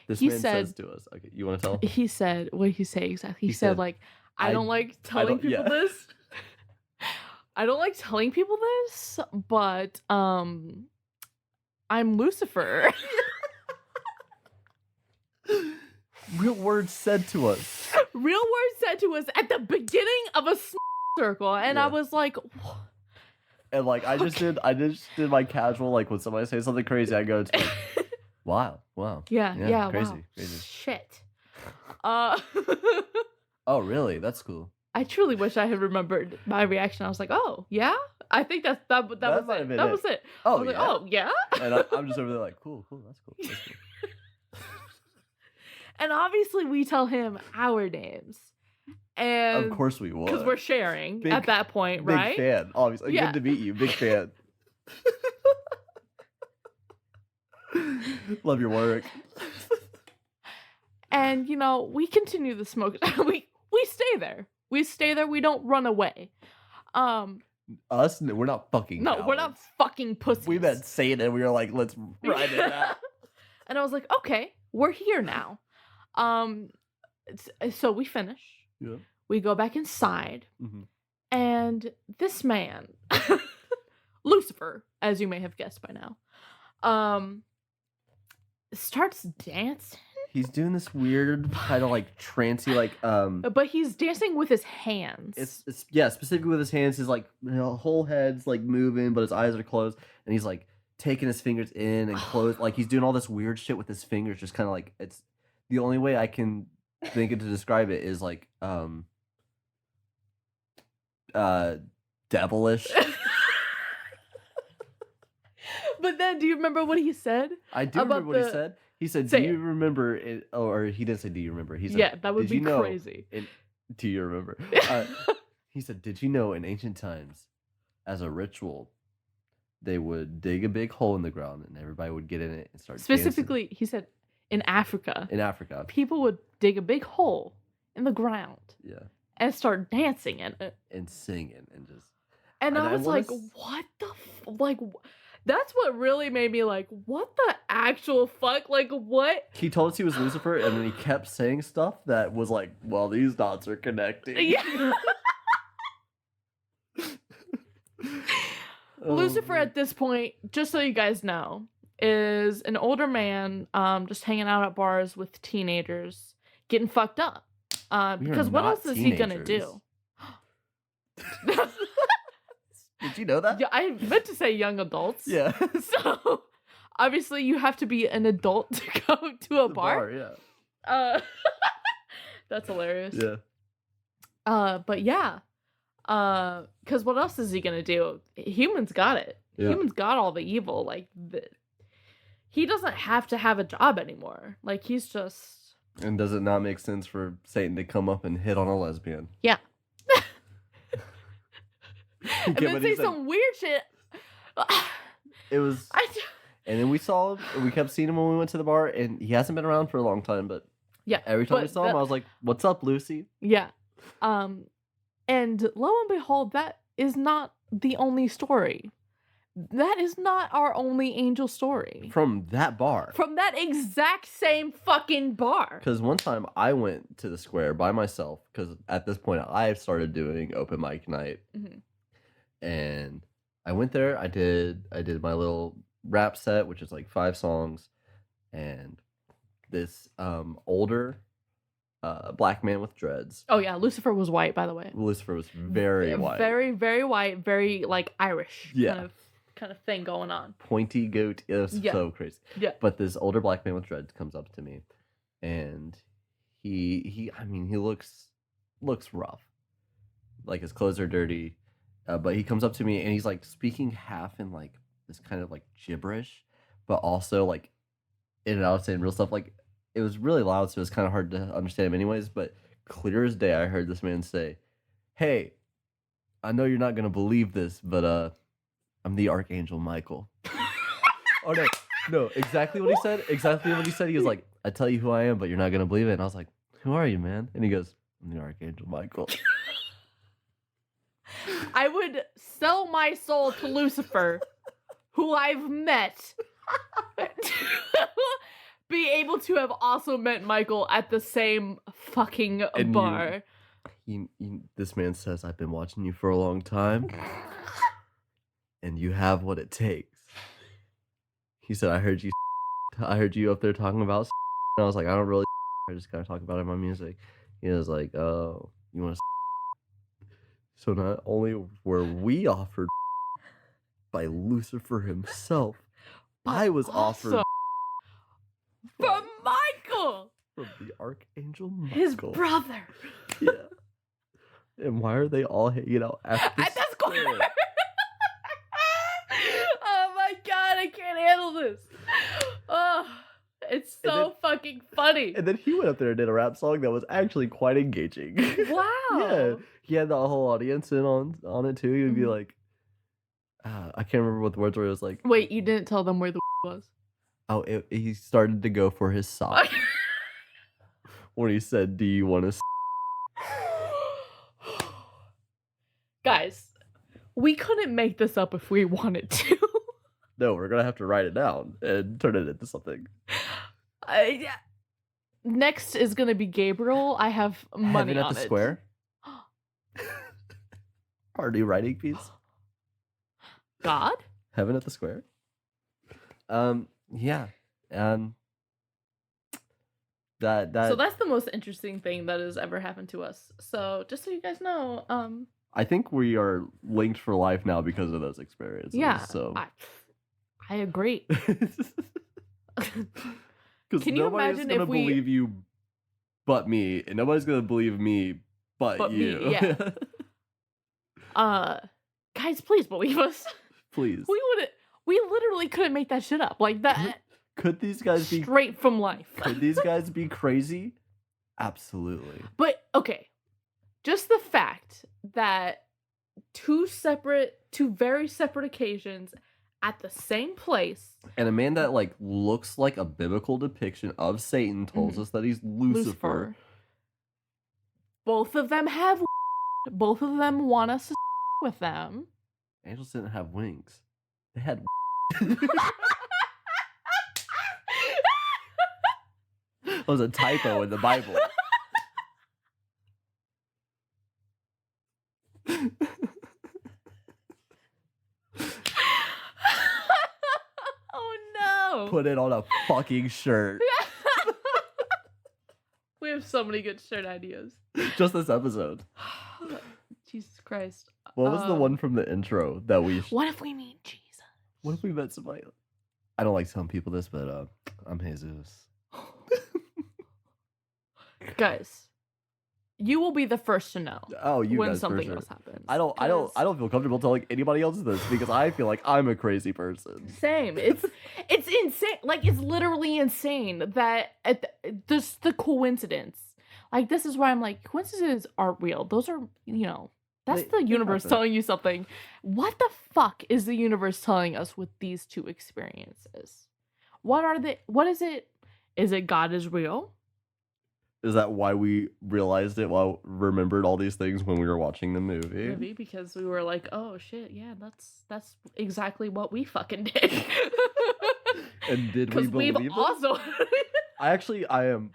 This man says to us. Okay, you want to tell? He said, what did he say exactly? He said like, I don't like telling people this. I don't like telling people this, but I'm Lucifer. Real words said to us. Real words said to us at the beginning of a circle, and I was like, what? And like I just did my casual, like when somebody says something crazy, I go to like, wow. Yeah, crazy, wow. crazy. Shit. Oh, really? That's cool. I truly wish I had remembered my reaction. I was like, "Oh, yeah." I think that was might have it. been That it. was it. Oh, I was like, yeah? "Oh, yeah." And I'm just over there like, cool, that's cool. That's cool. And obviously, we tell him our names, and Of course we would. because we're sharing Big- at that point, Big right? fan, obviously. Yeah. Good to meet you. Big fan. Love your work. And we continue the smoke. we stay there. We stay there. We don't run away. Us? No, we're not fucking No, we're not cowards. fucking pussies. We met Satan and we were like, let's ride it out. And I was like, okay, we're here now. So we finish. Yeah. We go back inside, Mm-hmm. and this man, Lucifer, as you may have guessed by now, starts dancing. He's doing this weird kind of like trancey, like But he's dancing with his hands. it's yeah, specifically with his hands. His like whole head's like moving, but his eyes are closed, and he's like taking his fingers in and close. Like he's doing all this weird shit with his fingers, just kind of like it's the only way I can think of to describe it is like devilish. But then, do you remember what he said? I do About remember what he the- said. He said, Say "Do you it. remember it?" Or he didn't say, "Do you remember?" He said, Yeah, that would "Did be you know crazy. Do you remember? He said, "Did you know in ancient times, as a ritual, they would dig a big hole in the ground and everybody would get in it and start Specifically, he said in Africa, dancing. In Africa." people would dig a big hole in the ground Yeah, and start dancing in it. and singing and just. And And I I was wanna like, what the that's what really made me like, what the actual fuck? Like, what? He told us he was Lucifer, and then he kept saying stuff that was like, "Well, these dots are connecting." Yeah. Lucifer at this point, just so you guys know, is an older man just hanging out at bars with teenagers getting fucked up. Because what not else is he gonna do? Did you know that? Yeah, I meant to say young adults. Yeah. So obviously you have to be an adult to go to a The bar. yeah. That's hilarious. Yeah. But yeah. Because what else is he gonna do? Humans got it. Yeah. Humans got all the evil. Like, he doesn't have to have a job anymore. Like, he's just. And does it not make sense for Satan to come up and hit on a lesbian? Yeah. And Get then what say he said? some weird shit. It was, and then we saw him. And we kept seeing him when we went to the bar, and he hasn't been around for a long time. But Yeah. every time we but saw him, I was like, "What's up, Lucy?" Yeah. And lo and behold, that is not the only story. That is not our only angel story. From that bar. From that exact same fucking bar. Because one time I went to the square by myself. Because at this point I started doing open mic night, Mhm. and I went there. I did my little rap set, which is like 5 songs, and this older black man with dreads. Oh yeah, Lucifer was white, by the way. Lucifer was very white, Very, very white, very like Irish Yeah. kind of thing going on. pointy goat. It was Yeah. so crazy. Yeah. But this older black man with dreads comes up to me, and he looks rough. Like his clothes are dirty, but he comes up to me and he's like speaking half in like this kind of like gibberish, but also like in and out saying real stuff. Like it was really loud, so it was kind of hard to understand him anyways. But clear as day, I heard this man say, "Hey, I know you're not gonna believe this, but I'm the Archangel Michael." Oh no, exactly what he said. Exactly what he said. He was like, "I tell you who I am, but you're not gonna believe it." And I was like, "Who are you, man?" And he goes, "I'm the Archangel Michael." I would sell my soul to Lucifer, who I've met, to be able to have also met Michael at the same fucking And bar. This man says, "I've been watching you for a long time, and you have what it takes." He said, I heard you up there talking about," and I was like, "I don't really, I just kind of talk about it in my music." He was like, "Oh, you want to?" So not only were we offered by Lucifer himself, I was offered Also, from Michael, from the Archangel Michael. his brother. Yeah. And why are they all hanging out at the square. square? Oh my god, I can't handle this. Oh, it's so fucking funny. And then he went up there and did a rap song that was actually quite engaging. Wow. Yeah. He had the whole audience in on it too. He would be like, I can't remember what the words were. It was like, wait, you didn't tell them where the was? oh, he started to go for his sock. When he said, do you want to Guys, we couldn't make this up if we wanted to. No, we're going to have to write it down and turn it into something. Next is going to be Gabriel. I have money Heaven at on the it. Square? Our new writing piece? God? Heaven at the Square? Yeah. That So that's the most interesting thing that has ever happened to us. So just so you guys know, I think we are linked for life now because of those experiences. yeah, So I agree. because Can you nobody's imagine gonna if we- believe you but me, and nobody's gonna believe me but me, you. yeah. Guys, please believe us. Please. We literally couldn't make that shit up like that. Could these guys be Straight from life. Could these guys be crazy? Absolutely. But okay, just the fact that two very separate occasions at the same place. And a man that like looks like a biblical depiction of Satan tells us that he's Lucifer. Both of them have. Both of them want us to with them. Angels didn't have wings. They had. That was a typo in the Bible. Oh no! Put it on a fucking shirt. We have so many good shirt ideas. Just this episode. Jesus Christ. What was the one from the intro that we... What if we meet Jesus? What if we met somebody... I don't like telling people this, but I'm Jesus. Guys, you will be the first to know when guys, something for sure. else happens. I don't feel comfortable telling anybody else this because I feel like I'm a crazy person. Same. It's insane. Like, it's literally insane that just the coincidence. Like, this is where I'm like, coincidences aren't real. Those are, that's the universe telling you something. What the fuck is the universe telling us with these two experiences? What is it? Is it God is real? Is that why we realized it remembered all these things when we were watching the movie? Maybe because we were like, oh shit, yeah, that's exactly what we fucking did. And did we believe it? Also I'm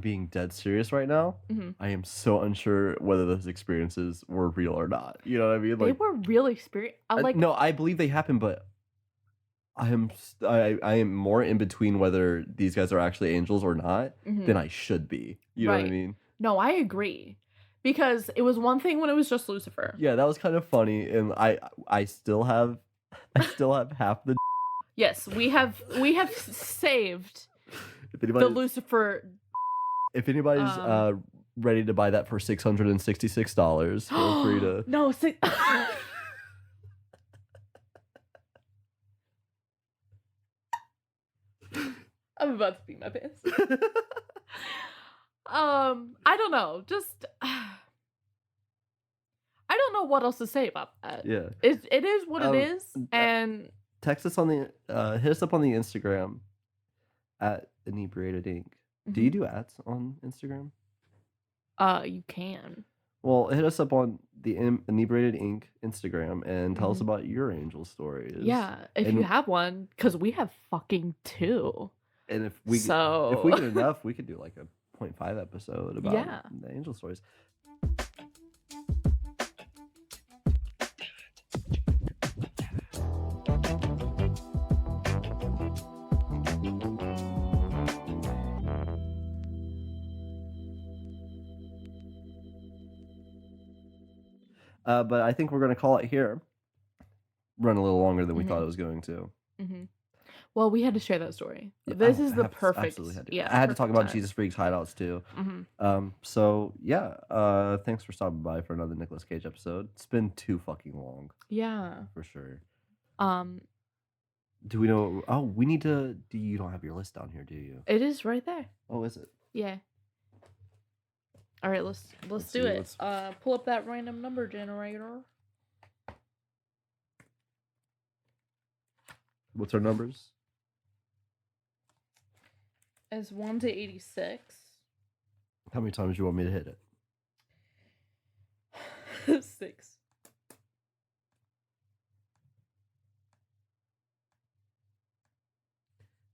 being dead serious right now. Mm-hmm. I am so unsure whether those experiences were real or not. You know what I mean? They were real experience. No, I believe they happened, but I am more in between whether these guys are actually angels or not than I should be. You know what I mean? No, I agree. Because it was one thing when it was just Lucifer. Yeah, that was kind of funny, and I still have half the. Yes, we have saved the Lucifer. If anybody's ready to buy that for $666, feel free to. No, I'm about to pee my pants. I don't know. Just I don't know what else to say about that. Yeah. It is what it is. And text us on the hit us up on the Instagram at Inebriated Inc. Do you do ads on Instagram? You can. Well, hit us up on the Inebriated Inc. Instagram and tell us about your angel stories. Yeah, if you have one, because we have fucking two. And if we get enough, we could do like a 0.5 episode about the angel stories. But I think we're going to call it here. Run a little longer than we thought it was going to. Well, we had to share that story. Yeah, This oh, is I the have to- perfect. absolutely had to. Yeah, I had to talk perfect about time. Jesus Freaks hideouts too. Mhm. So yeah, thanks for stopping by for another Nicolas Cage episode. It's been too fucking long Yeah. for sure. Um, Do we know? Oh, we need to. You don't have your list down here, do you? it is right there. Oh, is it? Yeah. All right, let's Let's do see, it. Pull up that random number generator. What's our numbers? It's 1 to 86. How many times do you want me to hit it? 6.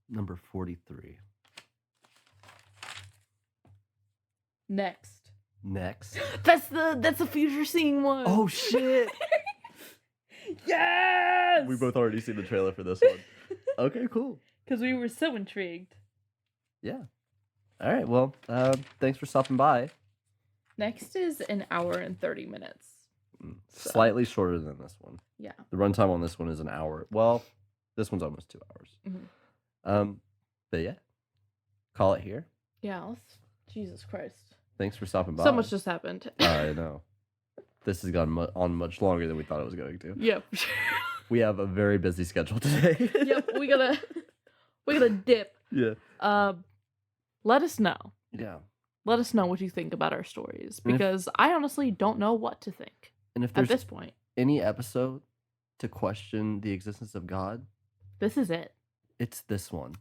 Number 43. Next. Next. That's the future scene one. Oh shit! Yes. We both already seen the trailer for this one. Okay, cool. Because we were so intrigued. Yeah. All right. Well, thanks for stopping by. Next is an hour and 30 minutes. So. Slightly shorter than this one. Yeah. The runtime on this one is an hour. Well, this one's almost 2 hours. Mm-hmm. But yeah, call it here. Yeah. Jesus Christ. Thanks for stopping by. So much just happened. I know. This has gone on much longer than we thought it was going to. Yep. We have a very busy schedule today. Yep. We gotta dip. Yeah. Let us know. Yeah. Let us know what you think about our stories, because I honestly don't know what to think And if at there's this point. any episode to question the existence of God, This is it. it's this one.